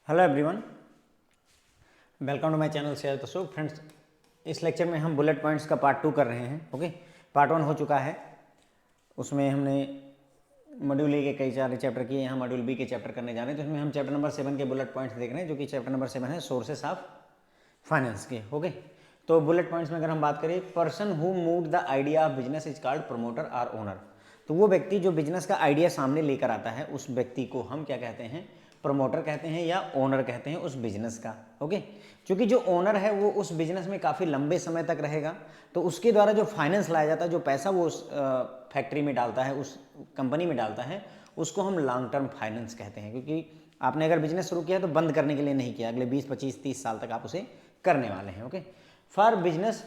Hello everyone, welcome to my channel share तो friends, इस lecture में हम बुलेट पॉइंट्स का पार्ट 2 कर रहे हैं। ओके, पार्ट 1 हो चुका है, उसमें हमने मॉड्यूल ए के कई सारे चैप्टर किए। यहाँ मॉड्यूल बी के चैप्टर करने जा रहे हैं, तो इसमें हम चैप्टर नंबर 7 के बुलेट पॉइंट्स देख रहे हैं, जो कि चैप्टर नंबर 7 है सोर्सेस ऑफ फाइनेंस के। ओके, तो बुलेट पॉइंट्स में अगर हम बात करें, person who move the idea of business is called promoter और ओनर। तो वो व्यक्ति जो बिजनेस का आइडिया सामने लेकर आता है, उस व्यक्ति को हम क्या कहते हैं? प्रमोटर कहते हैं या ओनर कहते हैं उस बिजनेस का। ओके, क्योंकि जो ओनर है वो उस बिजनेस में काफ़ी लंबे समय तक रहेगा, तो उसके द्वारा जो फाइनेंस लाया जाता है, जो पैसा वो उस फैक्ट्री में डालता है, उस कंपनी में डालता है, उसको हम लॉन्ग टर्म फाइनेंस कहते हैं। क्योंकि आपने अगर बिजनेस शुरू किया तो बंद करने के लिए नहीं किया, अगले 20, 25, 30 साल तक आप उसे करने वाले हैं। ओके, फॉर बिजनेस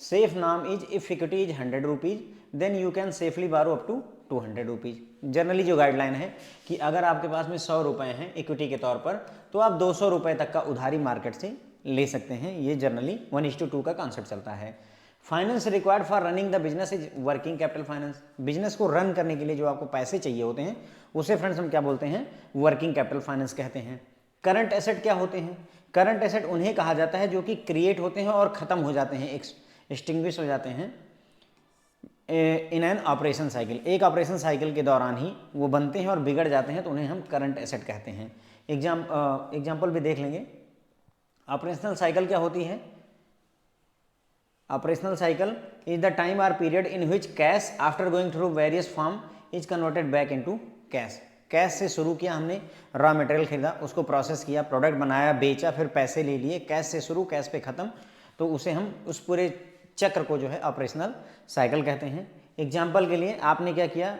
सेफ नाम is if equity is 100 rupees then you can safely borrow up to 200 rupees. Generally जो गाइडलाइन है कि अगर आपके पास में 100 रुपए हैं इक्विटी के तौर पर, तो आप 200 रुपए तक का उधारी मार्केट से ले सकते हैं। ये जनरली 1:2 का कॉन्सेप्ट चलता है। Finance required for running the business is working capital finance. Business को रन करने के लिए जो आपको पैसे चाहिए होते हैं, उसे फ्रेंड्स हम क्या बोलते हैं? वर्किंग कैपिटल फाइनेंस कहते हैं। करंट एसेट क्या होते हैं? करंट एसेट उन्हें कहा जाता है जो कि क्रिएट होते हैं और खत्म हो जाते हैं, एक्सटिंग्विश हो जाते हैं इन एन ऑपरेशन साइकिल। एक ऑपरेशन साइकिल के दौरान ही वो बनते हैं और बिगड़ जाते हैं, तो उन्हें हम करंट एसेट कहते हैं। एग्जाम्पल भी देख लेंगे। ऑपरेशनल साइकिल क्या होती है? Operational cycle is the time or period in which cash after going through various form is converted back into cash. Cash से शुरू किया हमने, रॉ मटेरियल खरीदा, उसको प्रोसेस किया, प्रोडक्ट बनाया, बेचा, फिर पैसे ले लिए। कैश से शुरू, कैश पे ख़त्म, तो उसे हम उस पूरे चक्र को जो है ऑपरेशनल साइकिल कहते हैं। एग्जाम्पल के लिए आपने क्या किया?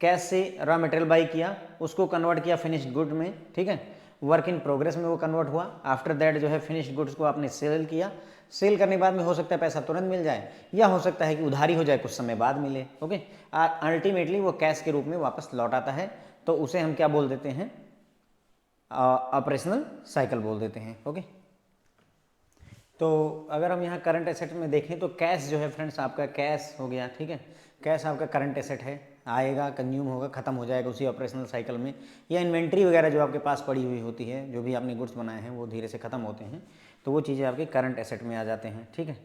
कैश से रॉ मटेरियल बाई किया, उसको कन्वर्ट किया फिनिश्ड गुड में, ठीक है, वर्क इन प्रोग्रेस में वो कन्वर्ट हुआ। आफ्टर दैट जो है फिनिश्ड गुड्स को आपने सेल किया। सेल करने के बाद में हो सकता है पैसा तुरंत मिल जाए, या हो सकता है कि उधारी हो जाए, कुछ समय बाद मिले। ओके, अल्टीमेटली वो कैश के रूप में वापस लौट आता है, तो उसे हम क्या बोल देते हैं? ऑपरेशनल साइकिल बोल देते हैं। ओके, तो अगर हम यहाँ करंट एसेट में देखें तो कैश जो है फ्रेंड्स आपका कैश हो गया, ठीक है। कैश आपका करंट एसेट है, आएगा, कंज्यूम होगा, खत्म हो जाएगा उसी ऑपरेशनल साइकिल में। या इन्वेंट्री वगैरह जो आपके पास पड़ी हुई होती है, जो भी आपने गुड्स बनाए हैं वो धीरे से खत्म होते हैं, तो वो चीज़ें आपके करंट एसेट में आ जाते हैं, ठीक है।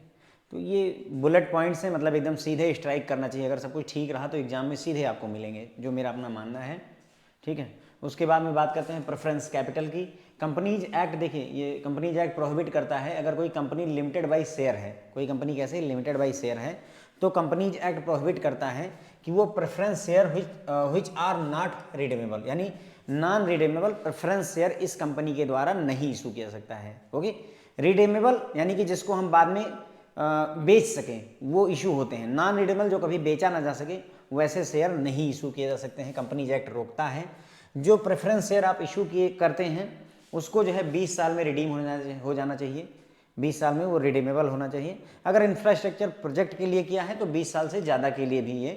तो ये बुलेट पॉइंट्स हैं, मतलब एकदम सीधे स्ट्राइक करना चाहिए। अगर सब कुछ ठीक रहा तो एग्जाम में सीधे आपको मिलेंगे, जो मेरा अपना मानना है, ठीक है। उसके बाद में बात करते हैं प्रेफरेंस कैपिटल की। कंपनीज एक्ट, देखिए ये कंपनीज एक्ट प्रोहिबिट करता है, अगर कोई कंपनी लिमिटेड बाई शेयर है, कोई कंपनी कैसे लिमिटेड बाई शेयर है, तो कंपनीज एक्ट प्रोहिबिट करता है कि वो preference share which are not redeemable, यानी नॉन रिडीमेबल प्रेफरेंस शेयर इस कंपनी के द्वारा नहीं इशू किया सकता है। ओके, रिडीमेबल यानी कि जिसको हम बाद में बेच सकें, वो इशू होते हैं। नॉन रिडीमेबल जो कभी बेचा ना जा सके, वैसे शेयर नहीं इशू किए जा सकते हैं, कंपनीज एक्ट रोकता है। जो प्रेफरेंस शेयर आप इशू किए करते हैं, उसको जो है 20 साल में रिडीम हो जाना चाहिए, 20 साल में वो रिडीमेबल होना चाहिए। अगर इंफ्रास्ट्रक्चर प्रोजेक्ट के लिए किया है तो 20 साल से ज़्यादा के लिए भी ये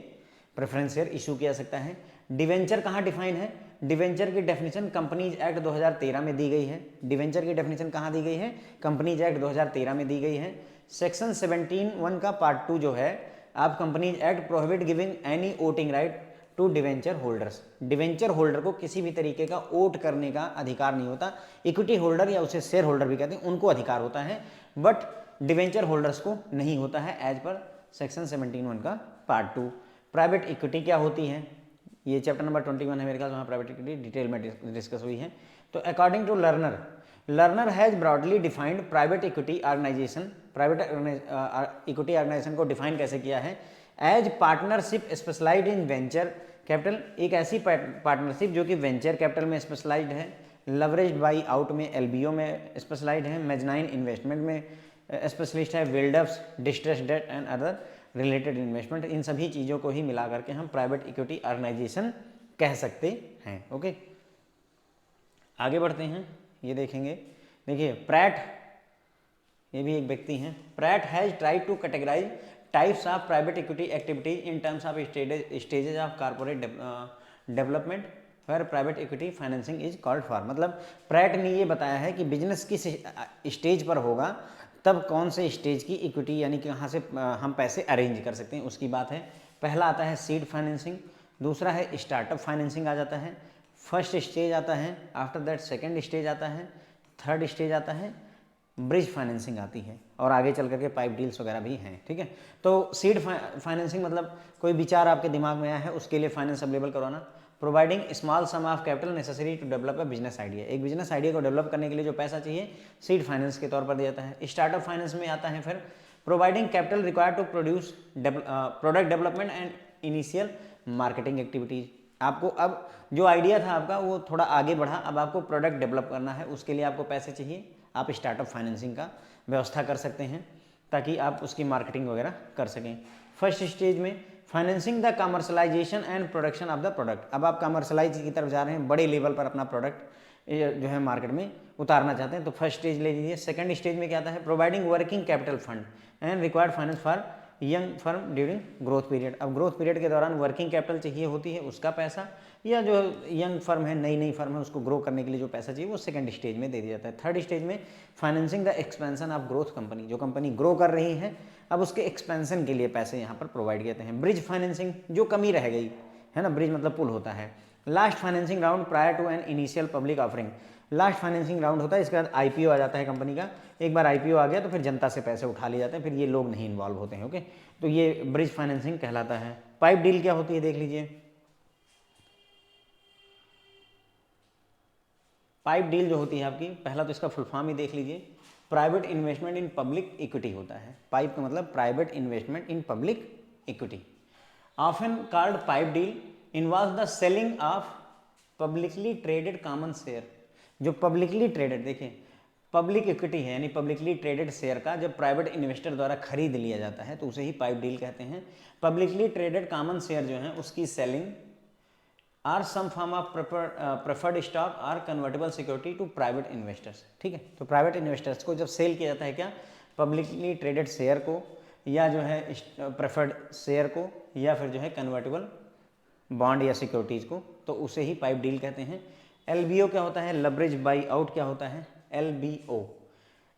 प्रेफरेंस शेयर इशू किया सकता है। डिवेंचर कहाँ डिफाइन है? डिवेंचर की डेफिनेशन कंपनीज एक्ट 2013 में दी गई है। डिवेंचर की डेफिनेशन कहाँ दी गई है? कंपनीज एक्ट 2013 में दी गई है। सेक्शन 17(1) का पार्ट 2 जो है, आप companies act prohibit giving any voting right to debenture holders. Debenture holder को किसी भी तरीके का वोट करने का अधिकार नहीं होता। इक्विटी होल्डर या उसे शेयर होल्डर भी कहते हैं, उनको अधिकार होता है, बट डिवेंचर होल्डर्स को नहीं होता है, एज पर सेक्शन 17(1) का पार्ट 2। प्राइवेट इक्विटी क्या होती है? ये चैप्टर नंबर 21 है मेरे ख्याल से, वहाँ प्राइवेट इक्विटी डिटेल में डिस्कस हुई है। तो according to Lerner, Lerner has broadly defined private equity organization. Private equity organization को डिफाइन कैसे किया है? As partnership specialized in venture capital, एक ऐसी पार्टनरशिप जो कि वेंचर कैपिटल में स्पेशलाइज्ड है, लवरेज्ड बाई आउट में, एलबीओ में स्पेशलाइज्ड है, मेजनाइन इन्वेस्टमेंट में स्पेशलिस्ट है, buildups, distress debt and other related investment. इन सभी चीज़ों को ही मिला करके हम प्राइवेट इक्विटी ऑर्गेनाइजेशन कह सकते हैं। ओके, आगे बढ़ते हैं, ये देखेंगे। देखिए प्रैट, ये भी एक व्यक्ति हैं। Pratt has tried to categorise types of private equity activities in terms of stages of corporate development where private equity financing is called for. मतलब प्रैट ने ये बताया है कि बिजनेस किस स्टेज पर होगा, तब कौन से स्टेज की इक्विटी यानी कि कहाँ से हम पैसे अरेंज कर सकते हैं, उसकी बात है। पहला आता है सीड फाइनेंसिंग, दूसरा है स्टार्टअप फाइनेंसिंग आ जाता है, फर्स्ट स्टेज आता है, आफ्टर दैट सेकेंड स्टेज आता है, थर्ड स्टेज आता है ब्रिज फाइनेंसिंग आती है, और आगे चल करके पाइप डील्स वगैरह भी हैं, ठीक है। तो सीड फाइनेंसिंग मतलब कोई विचार आपके दिमाग में आया है उसके लिए फाइनेंस अवेलेबल करवाना। Providing small sum of capital necessary to develop a business idea, एक बिजनेस आइडिया को डेवलप करने के लिए जो पैसा चाहिए सीड फाइनेंस के तौर पर दिया जाता है। स्टार्टअप फाइनेंस में आता है फिर providing capital required to produce product development and initial marketing activities. आपको अब जो आइडिया था आपका वो थोड़ा आगे बढ़ा, अब आपको प्रोडक्ट डेवलप करना है, उसके लिए आपको पैसे चाहिए, आप स्टार्टअप फाइनेंसिंग का व्यवस्था कर सकते हैं ताकि आप उसकी मार्केटिंग वगैरह कर सकें। फर्स्ट स्टेज में financing the commercialisation and production of the product, अब आप कमर्शलाइज की तरफ जा रहे हैं, बड़े लेवल पर अपना प्रोडक्ट जो है मार्केट में उतारना चाहते हैं, तो फर्स्ट स्टेज ले लीजिए। सेकंड स्टेज में क्या आता है providing working capital fund and required finance for young firm during growth period, अब ग्रोथ पीरियड के दौरान वर्किंग कैपिटल चाहिए होती है उसका पैसा, या जो यंग फर्म है नई फर्म है उसको ग्रो करने के लिए जो पैसा चाहिए वो सेकंड स्टेज में दे दिया जाता है। थर्ड स्टेज में financing the expansion of growth company, जो कंपनी ग्रो कर रही है अब उसके एक्सपेंशन के लिए पैसे यहाँ पर प्रोवाइड किए जाते हैं। ब्रिज फाइनेंसिंग जो कमी रह गई है ना, ब्रिज मतलब पुल होता है। Last financing round prior to an initial public offering, last financing round होता है, इसके बाद आईपीओ आ जाता है कंपनी का, एक बार आईपीओ आ गया तो फिर जनता से पैसे उठा लिए जाते हैं, फिर ये लोग नहीं इन्वॉल्व होते हैं, ओके। तो ये ब्रिज फाइनेंसिंग कहलाता है। पाइप डील क्या होती है देख लीजिए। पाइप डील जो होती है आपकी, पहला तो इसका फुल फॉर्म ही देख लीजिए, private investment in public equity होता है। पाइप का मतलब private investment in public equity. Often called pipe deal involves the selling of publicly traded common share, जो पब्लिकली ट्रेडेड, देखिए पब्लिक इक्विटी है यानी पब्लिकली ट्रेडेड शेयर का जब प्राइवेट इन्वेस्टर द्वारा खरीद लिया जाता है तो उसे ही पाइप डील कहते हैं। पब्लिकली ट्रेडेड कॉमन शेयर जो है उसकी selling or some form of preferred stock or convertible security to private investors, ठीक है। तो प्राइवेट इन्वेस्टर्स को जब सेल किया जाता है क्या, पब्लिकली ट्रेडेड शेयर को, या जो है प्रेफर्ड शेयर को, या फिर जो है कन्वर्टेबल बॉन्ड या सिक्योरिटीज़ को, तो उसे ही पाइप डील कहते हैं। एलबीओ क्या होता है, लवरेज बाई आउट क्या होता है, LBO,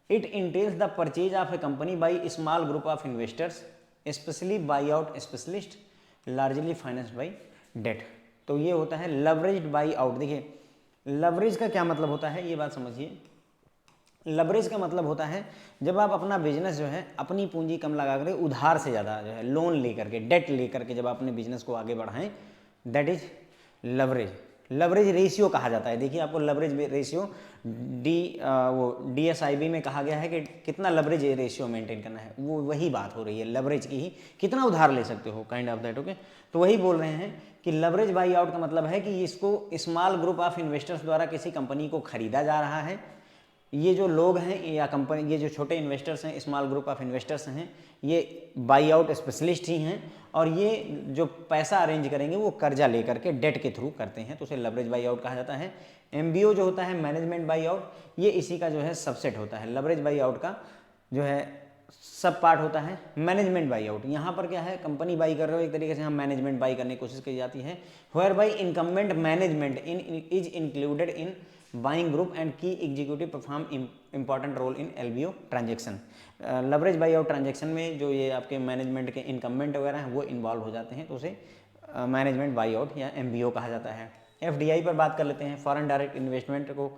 it entails the purchase of a company by small group of investors specially buyout specialist largely finance by debt. तो ये होता है लवरेज्ड बाई आउट। देखिए लवरेज का क्या मतलब होता है ये बात समझिए। लवरेज का मतलब होता है जब आप अपना बिजनेस जो है अपनी पूंजी कम लगा कर उधार से ज़्यादा जो है लोन लेकर के, डेट लेकर के जब आप अपने बिजनेस को आगे बढ़ाएं, that is leverage. Leverage ratio कहा जाता है। देखिए आपको लवरेज रेशियो DSIB में कहा गया है कि कितना लवरेज रेशियो मेंटेन करना है, वो वही बात हो रही है लवरेज की ही, कितना उधार ले सकते हो काइंड ऑफ दैट, ओके। तो वही बोल रहे हैं कि लवरेज बाई आउट का मतलब है कि इसको स्मॉल ग्रुप ऑफ इन्वेस्टर्स द्वारा किसी कंपनी को खरीदा जा रहा है। ये जो लोग हैं या कंपनी, ये जो छोटे इन्वेस्टर्स हैं, स्मॉल ग्रुप ऑफ इन्वेस्टर्स हैं, ये बाई आउट स्पेशलिस्ट ही हैं, और ये जो पैसा अरेंज करेंगे वो कर्जा लेकर के डेट के थ्रू करते हैं, तो उसे लवरेज बाई आउट कहा जाता है। MBO जो होता है मैनेजमेंट बाई आउट, ये इसी का जो है सबसेट होता है। लवरेज बाई आउट का जो है सब पार्ट होता है मैनेजमेंट बाई आउट। यहाँ पर क्या है, कंपनी बाई कर रहे हो, एक तरीके से हम मैनेजमेंट बाई करने की कोशिश की जाती है। Whereby incumbent management is included in buying group and key executive perform important role in LBO transaction. Leverage buyout transaction में जो ये आपके मैनेजमेंट के इनकम्बेंट वगैरह हैं वो इन्वॉल्व हो जाते हैं, तो उसे मैनेजमेंट बाई आउट या MBO कहा जाता है। FDI पर बात कर लेते हैं, फॉरेन डायरेक्ट इन्वेस्टमेंट को।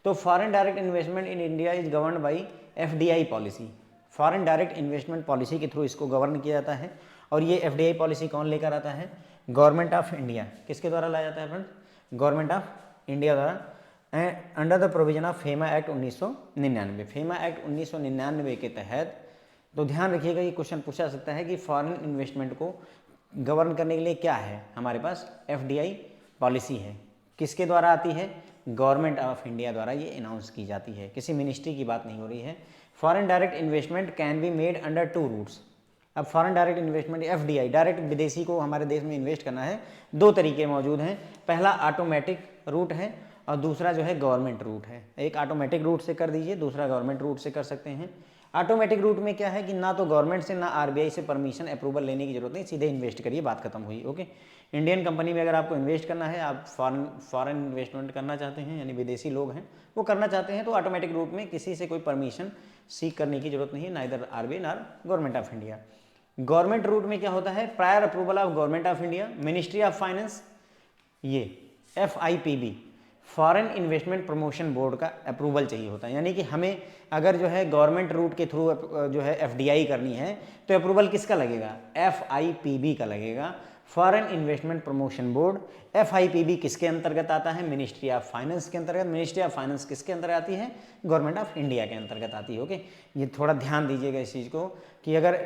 तो foreign direct investment in India is govern by FDI policy. Foreign direct investment policy के थ्रू इसको गवर्न किया जाता है। और ये FDI पॉलिसी कौन लेकर आता है, गवर्नमेंट ऑफ इंडिया। किसके द्वारा लाया जाता है फ्रेंड्स, गवर्नमेंट ऑफ इंडिया द्वारा, under the provision of FEMA act 1999। FEMA act 1999 के तहत, तो ध्यान रखिएगा ये क्वेश्चन पूछा सकता है कि फॉरेन इन्वेस्टमेंट को गवर्न करने के लिए क्या है, हमारे पास FDI पॉलिसी है। किसके द्वारा आती है, गवर्नमेंट ऑफ इंडिया द्वारा ये अनाउंस की जाती है, किसी मिनिस्ट्री की बात नहीं हो रही है। Foreign direct investment can be made under 2 routes. अब foreign direct investment FDI, direct विदेशी को हमारे देश में इन्वेस्ट करना है, 2 तरीके मौजूद हैं। पहला ऑटोमेटिक रूट है और दूसरा जो है गवर्नमेंट रूट है। एक ऑटोमेटिक रूट से कर दीजिए, दूसरा गवर्नमेंट रूट से कर सकते हैं। ऑटोमेटिक रूट में क्या है कि ना तो गवर्नमेंट से ना RBI से परमिशन अप्रूवल लेने की जरूरत नहीं, सीधे इन्वेस्ट करिए, बात खत्म हुई, ओके। इंडियन कंपनी में अगर आपको इन्वेस्ट करना है, आप फॉरेन इन्वेस्टमेंट करना चाहते हैं, यानी विदेशी लोग हैं वो करना चाहते हैं, तो ऑटोमेटिक रूट में किसी से कोई परमिशन सीख करने की जरूरत नहीं है, neither RBI nor government of India. Government route में क्या होता है, prior approval of government of India, ministry of finance, ये FIPB, foreign investment promotion board का अप्रूवल चाहिए होता है, यानी कि हमें अगर जो है गवर्नमेंट रूट के थ्रू जो है एफडीआई करनी है तो अप्रूवल किसका लगेगा, एफआईपीबी का लगेगा, foreign investment promotion board. FIPB किसके अंतर्गत आता है, मिनिस्ट्री ऑफ फाइनेंस के अंतर्गत। मिनिस्ट्री ऑफ फाइनेंस किसके अंतर्गत आती है, गवर्नमेंट ऑफ इंडिया के अंतर्गत आती है। ओके, ये थोड़ा ध्यान दीजिएगा इस चीज़ को कि अगर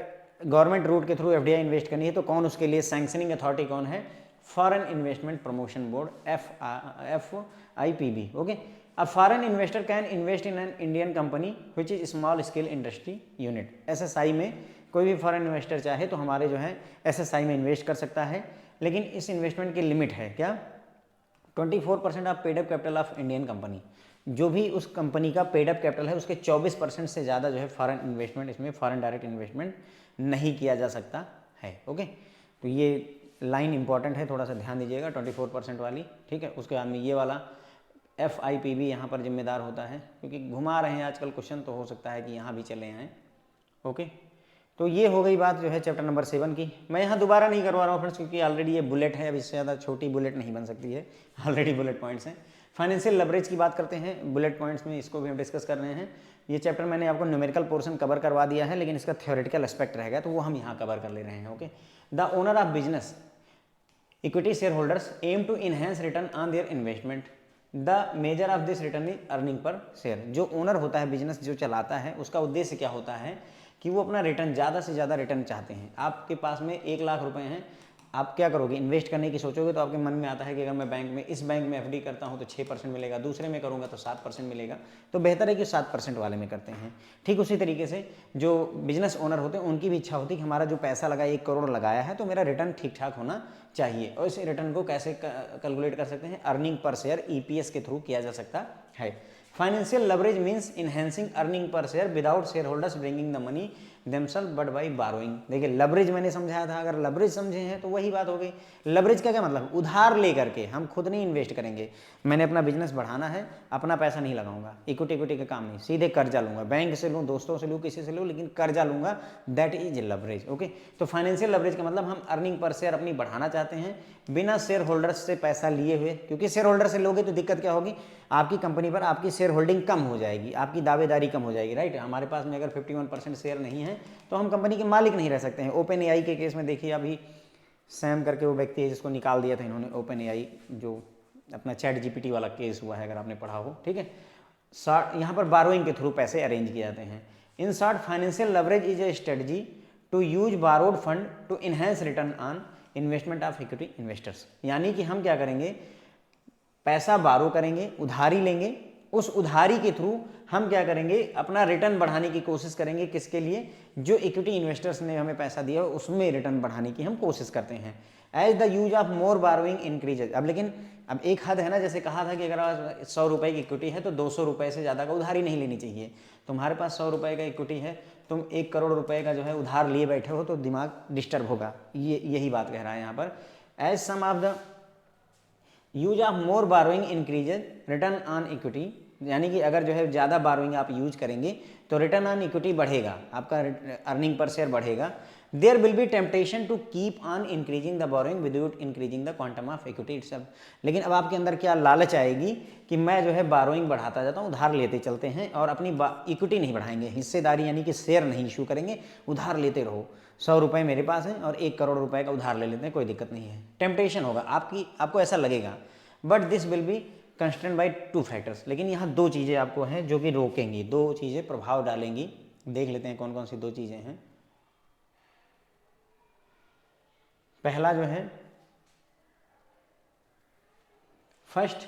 गवर्नमेंट रूट के थ्रू एफडीआई इन्वेस्ट करनी है तो कौन उसके लिए सैंक्शनिंग अथॉरिटी कौन है, foreign investment promotion board, FIPB. Okay, a foreign investor can invest in an Indian company which is small scale industry unit. SSI में कोई भी फॉरेन इन्वेस्टर चाहे तो हमारे जो है एसएसआई में इन्वेस्ट कर सकता है, लेकिन इस इन्वेस्टमेंट की लिमिट है क्या, 24% of paid up capital of Indian company. जो भी उस कंपनी का पेड अप कैपिटल है उसके 24% से ज़्यादा जो है फॉरेन इन्वेस्टमेंट, इसमें फॉरेन डायरेक्ट इन्वेस्टमेंट नहीं किया जा सकता है। ओके, तो ये लाइन इंपॉर्टेंट है, थोड़ा सा ध्यान दीजिएगा, 24% वाली। ठीक है, उसके बाद में ये वाला एफआईपीबी यहाँ पर जिम्मेदार होता है, क्योंकि घुमा रहे हैं आजकल क्वेश्चन, तो हो सकता है कि यहाँ भी चले आएँ। ओके, तो ये हो गई बात जो है चैप्टर नंबर 7 की। मैं यहाँ दोबारा नहीं करवा रहा हूँ फ्रेंड्स, क्योंकि ऑलरेडी ये बुलेट है, अब इससे ज़्यादा छोटी बुलेट नहीं बन सकती है, ऑलरेडी बुलेट पॉइंट्स हैं। फाइनेंशियल लेवरेज की बात करते हैं बुलेट पॉइंट्स में, इसको भी हम डिस्कस कर रहे हैं। ये चैप्टर मैंने आपको न्यूमेरिकल पोर्शन कवर करवा दिया है, लेकिन इसका थ्योरेटिकल एस्पेक्ट रहेगा तो वो हम यहाँ कवर कर ले रहे हैं। Okay, the owner of business equity share holders aim to enhance return on their investment. The measure of this return is earning per share. जो ओनर होता है, बिजनेस जो चलाता है, उसका उद्देश्य क्या होता है कि वो अपना रिटर्न, ज़्यादा से ज़्यादा रिटर्न चाहते हैं। आपके पास में 1 लाख रुपए हैं, आप क्या करोगे, इन्वेस्ट करने की सोचोगे तो आपके मन में आता है कि अगर मैं बैंक में, इस बैंक में एफडी करता हूँ तो 6% मिलेगा, दूसरे में करूँगा तो 7% मिलेगा, तो बेहतर है कि 7% वाले में करते हैं। ठीक उसी तरीके से जो बिजनेस ओनर होते हैं उनकी भी इच्छा होती है कि हमारा जो पैसा लगा 1 करोड़ लगाया है तो मेरा रिटर्न ठीक ठाक होना चाहिए। और इस रिटर्न को कैसे कैलकुलेट कर सकते हैं, अर्निंग पर शेयर ईपीएस के थ्रू किया जा सकता है। Financial leverage means enhancing earning per share without share holders bringing the money themself but by borrowing. देखिए लेवरेज मैंने समझाया था, अगर लेवरेज समझे हैं तो वही बात हो गई। लेवरेज का क्या मतलब, उधार लेकर के, हम खुद नहीं इन्वेस्ट करेंगे। मैंने अपना बिजनेस बढ़ाना है, अपना पैसा नहीं लगाऊंगा, इक्विटी का काम नहीं, सीधे कर्जा लूंगा, बैंक से लूँ, दोस्तों से लूँ, किसी से लूँ, लेकिन कर्जा लूंगा, दैट इज लेवरेज। ओके, तो फाइनेंशियल लेवरेज का मतलब हम अर्निंग पर शेयर अपनी बढ़ाना चाहते हैं बिना शेयर होल्डर्स से पैसा लिए हुए, क्योंकि शेयर होल्डर से लोगे तो दिक्कत क्या होगी, आपकी कंपनी पर आपकी शेयर होल्डिंग कम हो जाएगी, आपकी दावेदारी कम हो जाएगी। राइट, हमारे पास में अगर 51% शेयर नहीं है तो हम कंपनी के मालिक नहीं रह सकते हैं। ओपन एआई के केस में देखिए, अभी सैम करके वो व्यक्ति है जिसको निकाल दिया था इन्होंने, ओपन एआई, जो अपना चैट जीपीटी वाला केस हुआ है, अगर आपने पढ़ा हो। ठीक है, यहाँ पर बारोइंग के थ्रू पैसे अरेंज किए जाते हैं। In short, financial leverage is a strategy to use borrowed fund to enhance return on investment of equity investors. यानी कि हम क्या करेंगे, पैसा बारो करेंगे, उधारी लेंगे, उस उधारी के थ्रू हम क्या करेंगे, अपना रिटर्न बढ़ाने की कोशिश करेंगे। किसके लिए, जो इक्विटी इन्वेस्टर्स ने हमें पैसा दिया उसमें रिटर्न बढ़ाने की हम कोशिश करते हैं। As the use of more borrowing increases. अब लेकिन अब एक हद है ना, जैसे कहा था कि अगर 100 रुपए की इक्विटी है तो 200 रुपए से ज़्यादा का उधारी नहीं लेनी चाहिए। तुम्हारे पास 100 रुपए का इक्विटी है, तुम 1 करोड़ रुपए का जो है उधार लिए बैठे हो तो दिमाग डिस्टर्ब होगा। यही बात कह रहा है यहाँ पर। As some of the use of more borrowing increases return on equity, यानी कि अगर जो है ज़्यादा बारोइंग आप यूज करेंगे तो रिटर्न ऑन इक्विटी बढ़ेगा, आपका अर्निंग पर शेयर बढ़ेगा। There will be temptation to keep on increasing the borrowing without increasing the quantum of equity itself. लेकिन अब आपके अंदर क्या लालच आएगी कि मैं जो है बारोइंग बढ़ाता जाता हूँ, उधार लेते चलते हैं और अपनी इक्विटी नहीं बढ़ाएंगे, हिस्सेदारी यानी कि शेयर नहीं इशू करेंगे, उधार लेते रहो। 100 रुपये मेरे पास हैं और 1 करोड़ रुपए का उधार ले लेते हैं, कोई दिक्कत नहीं है। टेम्पटेशन होगा आपको ऐसा लगेगा, but this will be constraint by 2 factors. लेकिन यहाँ 2 चीज़ें आपको हैं जो कि रोकेंगी, 2 चीज़ें प्रभाव डालेंगी। देख लेते हैं कौन कौन सी 2 चीज़ें हैं। पहला जो है, first,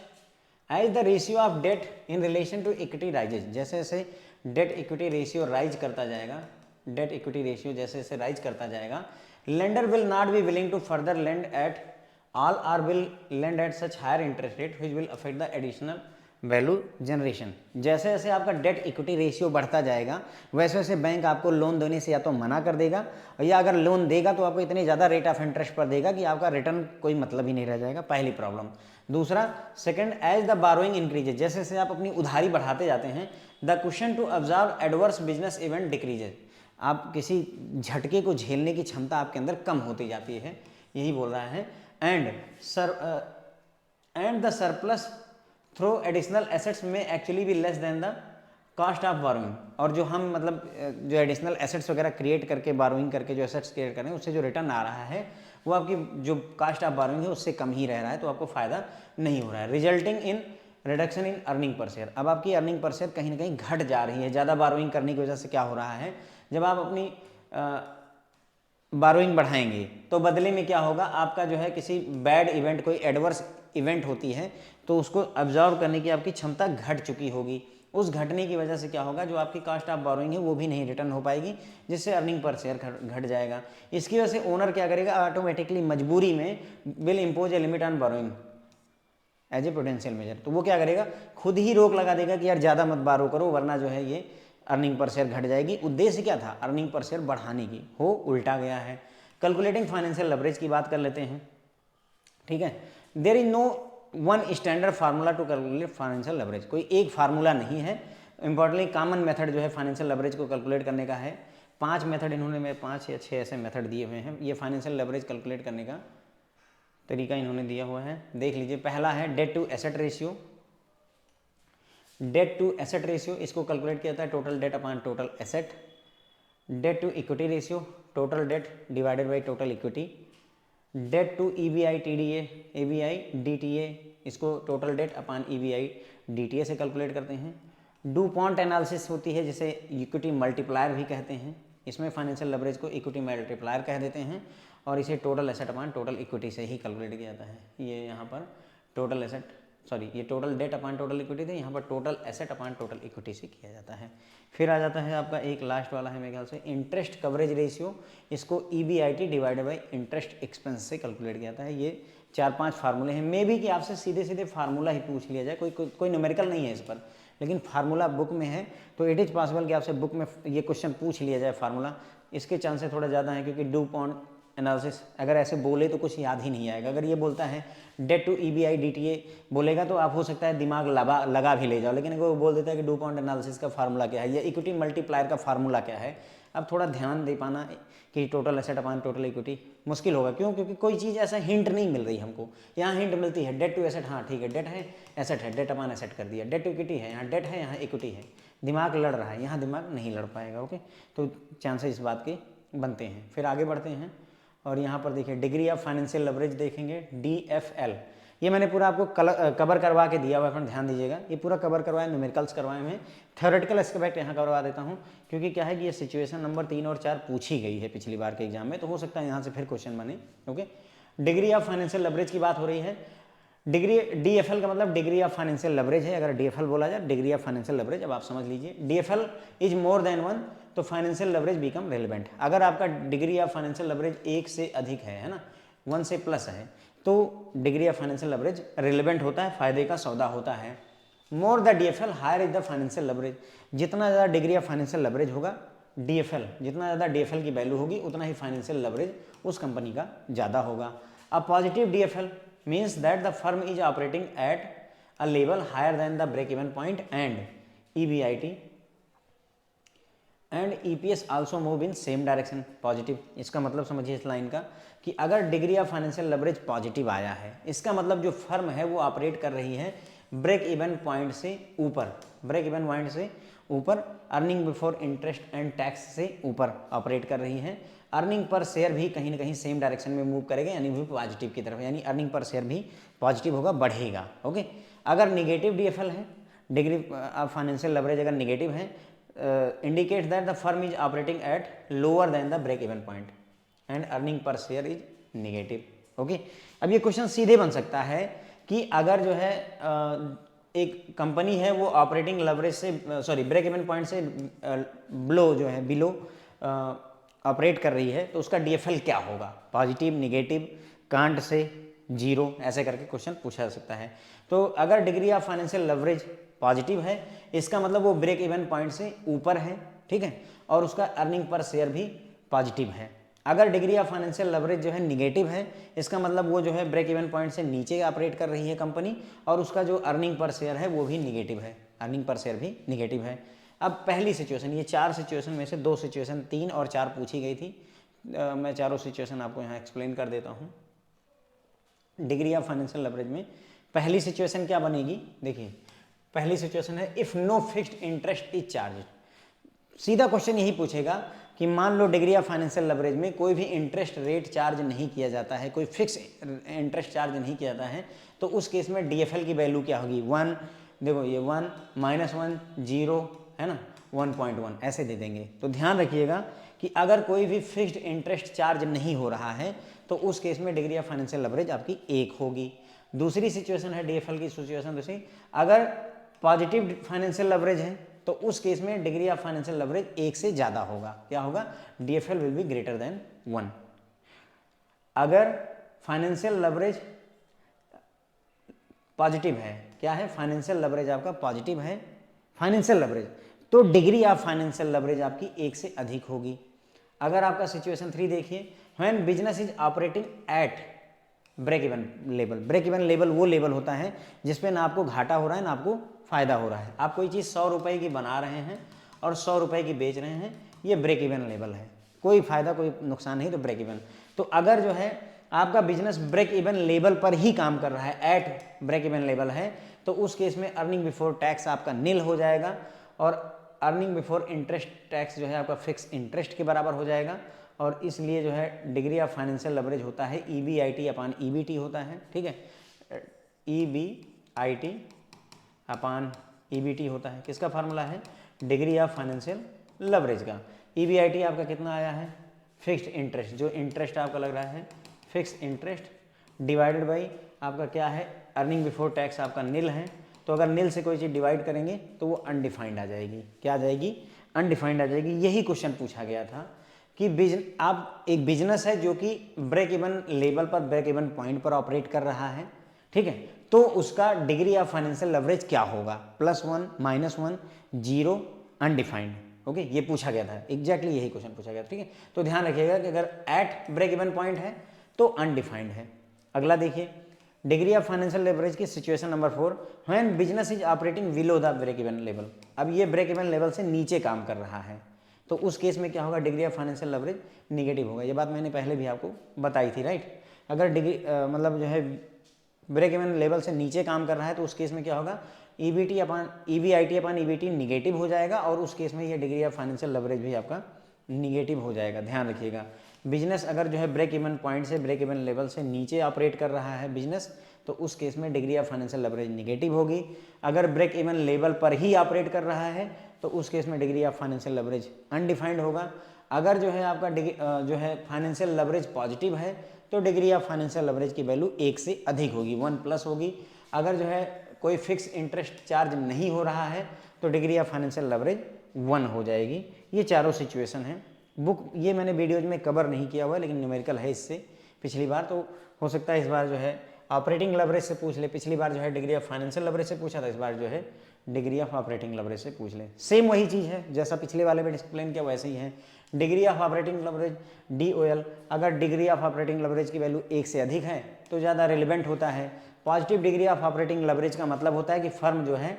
as the ratio of debt in relation to equity rises. जैसे जैसे डेट इक्विटी रेशियो राइज करता जाएगा, डेट इक्विटी रेशियो जैसे जैसे राइज करता जाएगा, lender will not be willing to further lend at all or will lend at such higher interest rate which will affect the additional value generation. जैसे जैसे आपका debt equity ratio बढ़ता जाएगा वैसे वैसे बैंक आपको लोन देने से या तो मना कर देगा, या अगर लोन देगा तो आपको इतनी ज़्यादा रेट ऑफ इंटरेस्ट पर देगा कि आपका रिटर्न कोई मतलब ही नहीं रह जाएगा, पहली प्रॉब्लम। दूसरा, second, as the borrowing increases, जैसे जैसे आप अपनी उधारी बढ़ाते जाते हैं, the question to observe adverse business event decreases, आप किसी झटके को झेलने की क्षमता आपके अंदर कम होती जाती है, यही बोल रहा है। And the surplus through additional assets में एक्चुअली भी less than the cost of borrowing, और जो हम मतलब जो एडिशनल एसेट्स वगैरह क्रिएट करके बोरोइंग करके जो एसेट्स क्रिएट कर रहे हैं उससे जो रिटर्न आ रहा है वो आपकी जो कास्ट ऑफ बोरोइंग है उससे कम ही रह रहा है, तो आपको फायदा नहीं हो रहा है, resulting in reduction in earning per share. अब आपकी अर्निंग पर शेयर कहीं ना कहीं घट जा रही है, ज़्यादा बोरोइंग करने की वजह से क्या हो रहा है, जब आप अपनी बोरोइंग बढ़ाएंगे तो बदले में क्या होगा, आपका जो है किसी बैड इवेंट, कोई एडवर्स इवेंट होती है तो उसको अब्जॉर्व करने की आपकी क्षमता घट चुकी होगी। उस घटने की वजह से क्या होगा, जो आपकी कास्ट ऑफ बोरोइंग है वो भी नहीं रिटर्न हो पाएगी, जिससे अर्निंग पर शेयर घट जाएगा। इसकी वजह से ओनर क्या करेगा, ऑटोमेटिकली मजबूरी में will impose a limit on borrowing as a potential measure. तो वो क्या करेगा, खुद ही रोक लगा देगा कि यार ज़्यादा मत बारो करो वरना जो है ये अर्निंग पर शेयर घट जाएगी। उद्देश्य क्या था, अर्निंग पर शेयर बढ़ाने की, हो उल्टा गया है। कैलकुलेटिंग फाइनेंशियल लेवरेज की बात कर लेते हैं, ठीक है। There is no one standard formula to calculate financial leverage, कोई एक फार्मूला नहीं है। इंपॉर्टेंटली कॉमन मेथड जो है फाइनेंशियल लेवरेज को कैलकुलेट करने का है, 5 मेथड इन्होंने में 5 या 6 ऐसे मेथड दिए हुए हैं, ये फाइनेंशियल लेवरेज कैलकुलेट करने का तरीका इन्होंने दिया हुआ है, देख लीजिए। पहला है debt to asset ratio, debt to asset ratio इसको कैलकुलेट किया जाता है total debt upon total asset. Debt to equity ratio, total debt divided by total equity. Debt to EBITDA, EBITDA, इसको total debt upon EBITDA से calculate करते हैं। Do point analysis होती है जिसे इक्विटी मल्टीप्लायर भी कहते हैं, इसमें फाइनेंशियल लेवरेज को इक्विटी मल्टीप्लायर कह देते हैं, और इसे total asset upon total equity से ही कैलकुलेट किया जाता है। ये यहाँ पर टोटल एसेट, सॉरी ये total debt upon total equity थे, यहाँ पर total asset upon total equity से किया जाता है। फिर आ जाता है आपका एक लास्ट वाला है मेरे ख्याल से इंटरेस्ट कवरेज रेशियो, इसको EBIT divided by interest expense से कैलकुलेट किया जाता है। ये 4-5 फार्मूले हैं, मे भी कि आपसे सीधे सीधे फार्मूला ही पूछ लिया जाए, कोई न्यूमेरिकल नहीं है इस पर, लेकिन फार्मूला बुक में है तो इट इज़ पॉसिबल कि आपसे बुक में ये क्वेश्चन पूछ लिया जाए फार्मूला, इसके चांसेस थोड़ा ज़्यादा है, क्योंकि डू पॉन्ट एनालिसिस अगर ऐसे बोले तो कुछ याद ही नहीं आएगा। अगर ये बोलता है डेट टू ईबीआई डीटीए बोलेगा तो आप हो सकता है दिमाग लगा भी ले जाओ, लेकिन अगर वो बोल देता है कि डू पॉन्ट एनालिसिस का फार्मूला क्या है या इक्विटी मल्टीप्लायर का फार्मूला क्या है, अब थोड़ा ध्यान दे पाना कि total asset upon total equity मुश्किल होगा। क्यों, क्योंकि कोई चीज़ ऐसा हिंट नहीं मिल रही हमको। यहाँ हिंट मिलती है डेट टू एसेट, हाँ ठीक है डेट है, एसेट है, डेट अपॉन एसेट कर दिया। डेट टू इक्विटी है, यहाँ डेट है, यहाँ इक्विटी है, दिमाग लड़ रहा है, यहाँ दिमाग नहीं लड़ पाएगा। ओके, तो चांसेस इस बात के बनते हैं। फिर आगे बढ़ते हैं और यहाँ पर देखिए डिग्री ऑफ फाइनेंशियल लेवरेज देखेंगे, DFL। ये मैंने पूरा आपको कवर करवा के दिया हुआ है, ध्यान दीजिएगा, ये पूरा कवर करवाया, न्यूमेरिकल्स करवाए हैं, थ्योरेटिकल एस्पेक्ट यहाँ करवा देता हूँ, क्योंकि क्या है कि ये सिचुएशन नंबर 3 और 4 पूछी गई है पिछली बार के एग्जाम में, तो हो सकता है यहाँ से फिर क्वेश्चन बने। Okay, degree of financial leverage की बात हो रही है। डिग्री DFL का मतलब डिग्री ऑफ फाइनेंशियल लेवरेज है। अगर DFL बोला जाए डिग्री ऑफ फाइनेंशियल लेवरेज, अब आप समझ लीजिए DFL इज मोर देन 1 तो फाइनेंशियल लेवरेज बिकम रेलिवेंट। अगर आपका डिग्री ऑफ फाइनेंशियल लेवरेज 1 से अधिक है ना, 1 से प्लस है, तो degree of financial leverage relevant होता है, फायदे का सौदा होता है। More the DFL higher is the financial leverage, जितना ज़्यादा डिग्री ऑफ फाइनेंशियल लेवरेज होगा DFL, जितना ज़्यादा DFL की वैल्यू होगी उतना ही फाइनेंशियल लेवरेज उस कंपनी का ज़्यादा होगा। अब positive DFL means that the firm is operating at a level higher than the break even point and EBIT and EPS also move in same direction positive. इसका मतलब समझिए इस लाइन का कि अगर degree of financial leverage positive आया है, इसका मतलब जो फर्म है वो ऑपरेट कर रही है ब्रेक इवन पॉइंट से ऊपर, ब्रेक इवन पॉइंट से ऊपर, earning before interest and tax से ऊपर ऑपरेट कर रही है। अर्निंग पर शेयर भी कहीं ना कहीं सेम डायरेक्शन में मूव करेगा, यानी भी पॉजिटिव की तरफ, यानी अर्निंग पर शेयर भी पॉजिटिव होगा, बढ़ेगा। ओके, अगर निगेटिव DFL है, डिग्री ऑफ फाइनेंशियल लेवरेज अगर निगेटिव है, indicate that the firm is operating at lower than the break even point and earning per share is negative. Okay, अब ये question सीधे बन सकता है कि अगर जो है एक कंपनी है वो ऑपरेटिंग लेवरेज से, सॉरी ब्रेक इवन पॉइंट से बिलो जो है, बिलो ऑपरेट कर रही है, तो उसका DFL क्या होगा, पॉजिटिव, निगेटिव, कांट से 0, ऐसे करके क्वेश्चन पूछा जा सकता है। तो अगर degree of financial leverage positive है, इसका मतलब वो ब्रेक इवन पॉइंट से ऊपर है, ठीक है, और उसका अर्निंग पर शेयर भी पॉजिटिव है। अगर डिग्री ऑफ फाइनेंशियल लेवरेज जो है निगेटिव है, इसका मतलब वो जो है ब्रेक इवन पॉइंट से नीचे ऑपरेट कर रही है कंपनी, और उसका जो अर्निंग पर शेयर है वो भी निगेटिव है, अर्निंग पर शेयर भी निगेटिव है। अब पहली सिचुएशन, ये 4 सिचुएशन में से 2 सिचुएशन 3 और 4 पूछी गई थी, मैं चारों सिचुएशन आपको यहाँ एक्सप्लेन कर देता हूँ। डिग्री ऑफ फाइनेंशियल लेवरेज में पहली सिचुएशन क्या बनेगी, देखिए पहली सिचुएशन है if no fixed interest is charge. सीधा क्वेश्चन यही पूछेगा कि मान लो डिग्री ऑफ फाइनेंशियल लेवरेज में कोई भी इंटरेस्ट रेट चार्ज नहीं किया जाता है, कोई फिक्स इंटरेस्ट चार्ज नहीं किया जाता है, तो उस केस में डीएफएल की वैल्यू क्या होगी, 1, देखो ये 1 -1 0 है ना, 1.1 ऐसे दे देंगे। तो ध्यान रखिएगा कि अगर कोई भी फिक्स्ड इंटरेस्ट चार्ज नहीं हो रहा है तो उस केस में डिग्री ऑफ फाइनेंशियल लेवरेज आपकी 1 होगी। दूसरी सिचुएशन है डीएफएल की सिचुएशन दूसरी, अगर पॉजिटिव फाइनेंशियल लेवरेज है तो उस केस में डिग्री ऑफ फाइनेंशियल लेवरेज 1 से ज़्यादा होगा। क्या होगा, DFL will be greater than 1। अगर फाइनेंशियल लेवरेज पॉजिटिव है, क्या है, फाइनेंशियल लेवरेज आपका पॉजिटिव है, फाइनेंशियल लेवरेज, तो डिग्री ऑफ फाइनेंशियल लेवरेज आपकी 1 से अधिक होगी। अगर आपका सिचुएशन 3 देखिए, when business is operating at break even level. Break even level वो लेवल होता है जिसपे ना आपको घाटा हो रहा है ना आपको फायदा हो रहा है। आप कोई चीज़ 100 रुपये की बना रहे हैं और 100 रुपये की बेच रहे हैं, ये ब्रेक इवन लेवल है, कोई फायदा कोई नुकसान नहीं, तो ब्रेक इवन। तो अगर जो है आपका बिजनेस ब्रेक इवन लेवल पर ही काम कर रहा है, एट ब्रेक इवन लेवल है, तो उस केस में अर्निंग बिफोर टैक्स आपका निल हो जाएगा और अर्निंग बिफोर इंटरेस्ट टैक्स जो है आपका फिक्स इंटरेस्ट के बराबर हो जाएगा। और इसलिए जो है डिग्री ऑफ फाइनेंशियल लेवरेज होता है EBIT अपान EBT होता है, ठीक है, EBIT अपान EBT होता है। किसका फार्मूला है, डिग्री ऑफ फाइनेंशियल लेवरेज का। EBIT आपका कितना आया है, फिक्स्ड इंटरेस्ट, जो इंटरेस्ट आपका लग रहा है फिक्स इंटरेस्ट, डिवाइडेड बाई आपका क्या है, अर्निंग बिफोर टैक्स आपका निल है। तो अगर निल से कोई चीज़ डिवाइड करेंगे तो वो अनडिफाइंड आ जाएगी। क्या आ जाएगी, अनडिफाइंड आ जाएगी। यही क्वेश्चन पूछा गया था कि आप एक बिजनेस है जो कि ब्रेक इवन लेवल पर, ब्रेक इवन पॉइंट पर ऑपरेट कर रहा है, ठीक है, तो उसका डिग्री ऑफ फाइनेंशियल लेवरेज क्या होगा, +1 -1 0 अनडिफाइंड। ओके, ये पूछा गया था, एग्जैक्टली यही क्वेश्चन पूछा गया, ठीक है। तो ध्यान रखिएगा कि अगर एट ब्रेक इवन पॉइंट है तो अनडिफाइंड है। अगला देखिए, डिग्री ऑफ फाइनेंशियल लेवरेज की situation number 4, when business is operating below the break even level. अब ये ब्रेक इवन लेवल से नीचे काम कर रहा है, तो उस केस में क्या होगा, degree of financial leverage negative होगा। ये बात मैंने पहले भी आपको बताई थी, राइट। अगर डिग्री मतलब जो है ब्रेक इवन लेवल से नीचे काम कर रहा है तो उस केस में क्या होगा, EBIT अपान EBT निगेटिव हो जाएगा और उस केस में ये डिग्री ऑफ फाइनेंशियल लेवरेज भी आपका निगेटिव हो जाएगा। ध्यान रखिएगा, बिजनेस अगर जो है ब्रेक इवन पॉइंट से, ब्रेक इवन लेवल से नीचे ऑपरेट कर रहा है बिजनेस, तो उस केस में degree of financial leverage negative होगी। अगर ब्रेक इवन लेवल पर ही ऑपरेट कर रहा है तो उस केस में degree of financial leverage undefined होगा। अगर जो है आपका जो है फाइनेंशियल लेवरेज पॉजिटिव है तो डिग्री ऑफ फाइनेंशियल लेवरेज की वैल्यू 1 से अधिक होगी, 1+ होगी। अगर जो है कोई फिक्स इंटरेस्ट चार्ज नहीं हो रहा है तो डिग्री ऑफ फाइनेंशियल लेवरेज 1 हो जाएगी। ये चारों सिचुएशन हैं। बुक ये मैंने वीडियोज में कवर नहीं किया हुआ, लेकिन न्यूमेरिकल है इससे पिछली बार, तो हो सकता है इस बार जो है ऑपरेटिंग लेवरेज से पूछ ले। पिछली बार जो है डिग्री ऑफ फाइनेंशियल लेवरेज से पूछा था, इस बार जो है डिग्री ऑफ ऑपरेटिंग लेवरेज से पूछ ले। सेम वही चीज़ है जैसा पिछले वाले में एक्सप्लेन किया वैसे ही है। Degree of operating leverage DOL, अगर डिग्री ऑफ ऑपरेटिंग लेवरेज की वैल्यू 1 से अधिक है तो ज़्यादा रिलेवेंट होता है। Positive degree of operating leverage का मतलब होता है कि फर्म जो है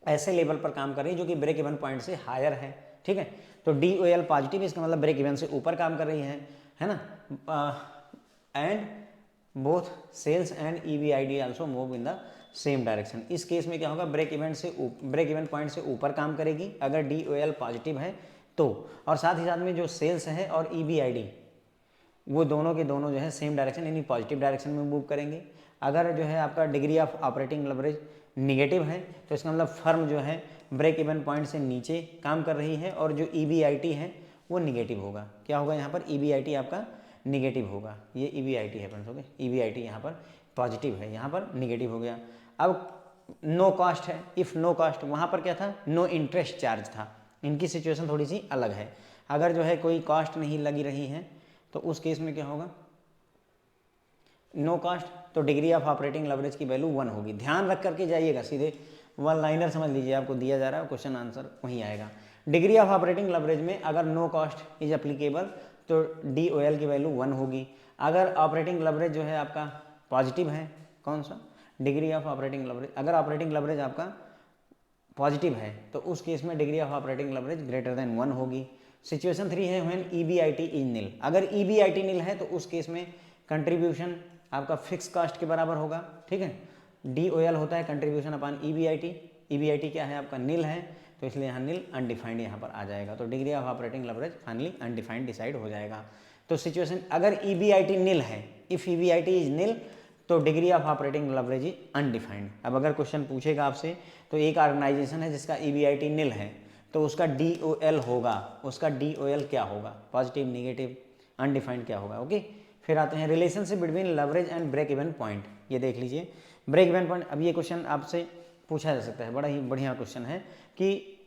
ऐसे लेवल पर काम कर रही है जो कि ब्रेक इवन पॉइंट से हायर है, ठीक है। तो DOL पॉजिटिव, इसका मतलब ब्रेक इवन से ऊपर काम कर रही है ना। And both sales and EBIT also move in the same direction. इस केस में क्या होगा, ब्रेक इवन पॉइंट से ऊपर काम करेगी अगर DOL पॉजिटिव है तो, और साथ ही साथ में जो सेल्स है और EBIT वो दोनों के दोनों जो है सेम डायरेक्शन यानी पॉजिटिव डायरेक्शन में मूव करेंगे। अगर जो है आपका degree of operating leverage negative है तो इसका मतलब फर्म जो है ब्रेक इवन पॉइंट से नीचे काम कर रही है और जो EBIT है वो निगेटिव होगा। क्या होगा यहाँ पर, EBIT आपका निगेटिव होगा। ये EBIT है फ्रेंड्स, ओके। EBIT यहाँ पर पॉजिटिव है, यहाँ पर निगेटिव हो गया। अब नो कॉस्ट है, इफ़ नो कॉस्ट, वहाँ पर क्या था, नो इंटरेस्ट चार्ज था। इनकी सिचुएशन थोड़ी सी अलग है। अगर जो है कोई कॉस्ट नहीं लगी रही है तो उस केस में क्या होगा, नो कॉस्ट, तो डिग्री ऑफ ऑपरेटिंग लेवरेज की वैल्यू 1 होगी। ध्यान रख करके जाइएगा, सीधे 1 लाइनर समझ लीजिए, आपको दिया जा रहा है, क्वेश्चन आंसर वहीं आएगा। डिग्री ऑफ ऑपरेटिंग लेवरेज में अगर नो कॉस्ट इज एप्लीकेबल तो DOL की वैल्यू 1 होगी। अगर ऑपरेटिंग लेवरेज जो है आपका पॉजिटिव है, कौन सा, डिग्री ऑफ ऑपरेटिंग लेवरेज, अगर ऑपरेटिंग लेवरेज आपका पॉजिटिव है तो उस केस में degree of operating leverage greater than 1 होगी। सिचुएशन 3 है व्हेन EBIT इज निल। अगर EBIT निल है तो उस केस में कंट्रीब्यूशन आपका फिक्स कॉस्ट के बराबर होगा, ठीक है। DOL होता है कंट्रीब्यूशन अपॉन EBIT, EBIT क्या है आपका नील है, तो इसलिए यहाँ नील अनडिफाइंड यहाँ पर आ जाएगा, तो degree of operating leverage finally undefined decide हो जाएगा। तो सिचुएशन अगर EBIT नील है, इफ़ EBIT इज नील, तो degree of operating leverage is undefined. अब अगर क्वेश्चन पूछेगा आपसे, तो एक ऑर्गेनाइजेशन है जिसका EBIT नील है, तो उसका DOL होगा, उसका DOL क्या होगा, पॉजिटिव, नेगेटिव, अनडिफाइंड क्या होगा। ओके, फिर आते हैं relationship between leverage and break even point. ये देख लीजिए ब्रेक इवन पॉइंट। अब ये क्वेश्चन आपसे पूछा जा सकता है, बड़ा ही बढ़िया क्वेश्चन है कि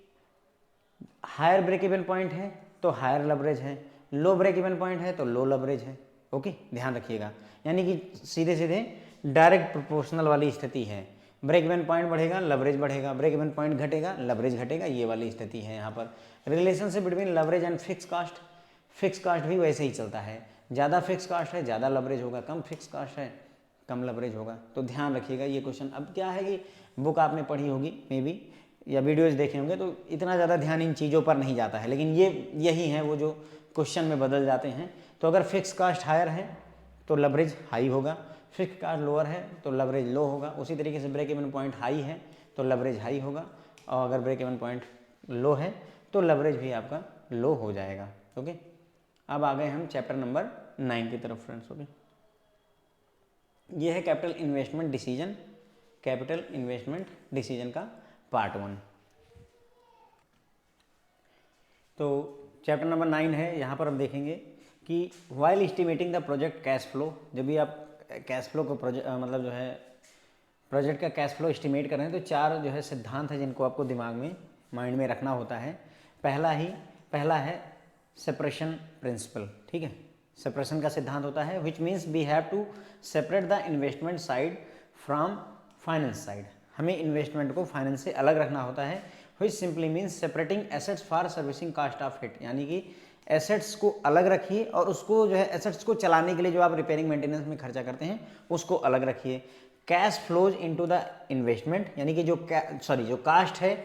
हायर ब्रेक इवन पॉइंट है तो हायर लेवरेज है, लो ब्रेक इवन पॉइंट है तो लो लेवरेज है। ओके, ध्यान रखिएगा, यानी कि सीधे सीधे डायरेक्ट प्रोपोर्शनल वाली स्थिति है। ब्रेक इवन पॉइंट बढ़ेगा लेवरेज बढ़ेगा, ब्रेक इवन पॉइंट घटेगा लेवरेज घटेगा, ये वाली स्थिति है यहाँ पर। Relationship between leverage and fix cost, fix cost भी वैसे ही चलता है, ज़्यादा फिक्स कास्ट है ज़्यादा लेवरेज होगा, कम फिक्स कास्ट है कम लेवरेज होगा। तो ध्यान रखिएगा ये क्वेश्चन। अब क्या है कि बुक आपने पढ़ी होगी मे बी, या वीडियोज देखे होंगे, तो इतना ज़्यादा ध्यान इन चीज़ों पर नहीं जाता है, लेकिन यही है वो जो क्वेश्चन में बदल जाते हैं। तो अगर फिक्स कास्ट हायर है तो लेवरेज हाई होगा, फिक्स कास्ट लोअर है तो लेवरेज लो होगा। उसी तरीके से ब्रेक इवन पॉइंट हाई है तो लेवरेज हाई होगा, और अगर ब्रेक इवन पॉइंट लो है तो लेवरेज भी आपका लो हो जाएगा। ओके, अब आ गए हम चैप्टर नंबर 9 की तरफ फ्रेंड्स। ओके, ये है capital investment decision, capital investment decision का पार्ट 1। तो चैप्टर नंबर 9 है, यहाँ पर हम देखेंगे कि while estimating the project cash flow, जब भी आप कैश फ्लो को मतलब जो है प्रोजेक्ट का कैश फ्लो एस्टिमेट कर रहे हैं, तो 4 जो है सिद्धांत है जिनको आपको दिमाग में माइंड में रखना होता है। पहला है सेपरेशन प्रिंसिपल, ठीक है, सेपरेशन का सिद्धांत होता है, which means we have to separate the investment side from finance side. हमें इन्वेस्टमेंट को फाइनेंस से अलग रखना होता है, which simply means separating assets for servicing cost of it, यानी कि एसेट्स को अलग रखिए और उसको जो है एसेट्स को चलाने के लिए जो आप रिपेयरिंग मेंटेनेंस में खर्चा करते हैं उसको अलग रखिए। Cash flows into the investment, यानी कि जो कास्ट है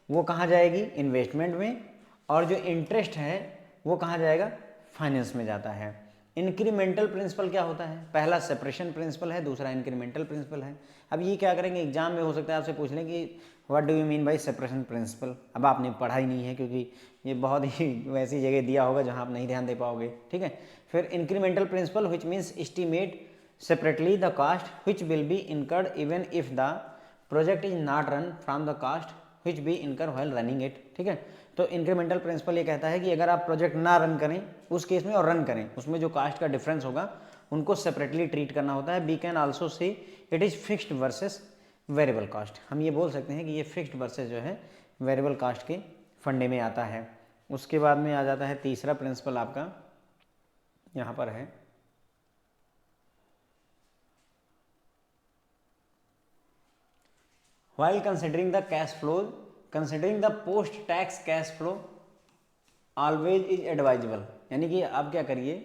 वो कहाँ जाएगी, इन्वेस्टमेंट में, और जो इंटरेस्ट है वो कहाँ जाएगा, फाइनेंस में जाता है। इंक्रीमेंटल प्रिंसिपल क्या होता है, पहला सेपरेशन प्रिंसिपल है, दूसरा इंक्रीमेंटल प्रिंसिपल है। अब ये क्या करेंगे, एग्जाम में हो सकता है आपसे पूछ लें कि what do you mean by separation principle. अब आपने पढ़ा ही नहीं है, क्योंकि ये बहुत ही वैसी जगह दिया होगा जहाँ आप नहीं ध्यान दे पाओगे, ठीक है। फिर incremental principle which means estimate separately the cost which will be incurred even if the project is not run from the cost which be incur while running it, ठीक है। तो इंक्रीमेंटल प्रिंसिपल ये कहता है कि अगर आप प्रोजेक्ट ना रन करें उस केस में, और रन करें उसमें जो कास्ट का डिफरेंस होगा उनको सेपरेटली ट्रीट करना होता है। We can also say it is fixed versus variable cost, हम ये बोल सकते हैं कि ये फिक्स्ड वर्सेस जो है वेरिएबल कास्ट के फंडे में आता है। उसके बाद में आ जाता है तीसरा प्रिंसिपल आपका यहाँ पर है, while considering the cash flows, considering the post tax cash flow always is advisable, यानी कि आप क्या करिए,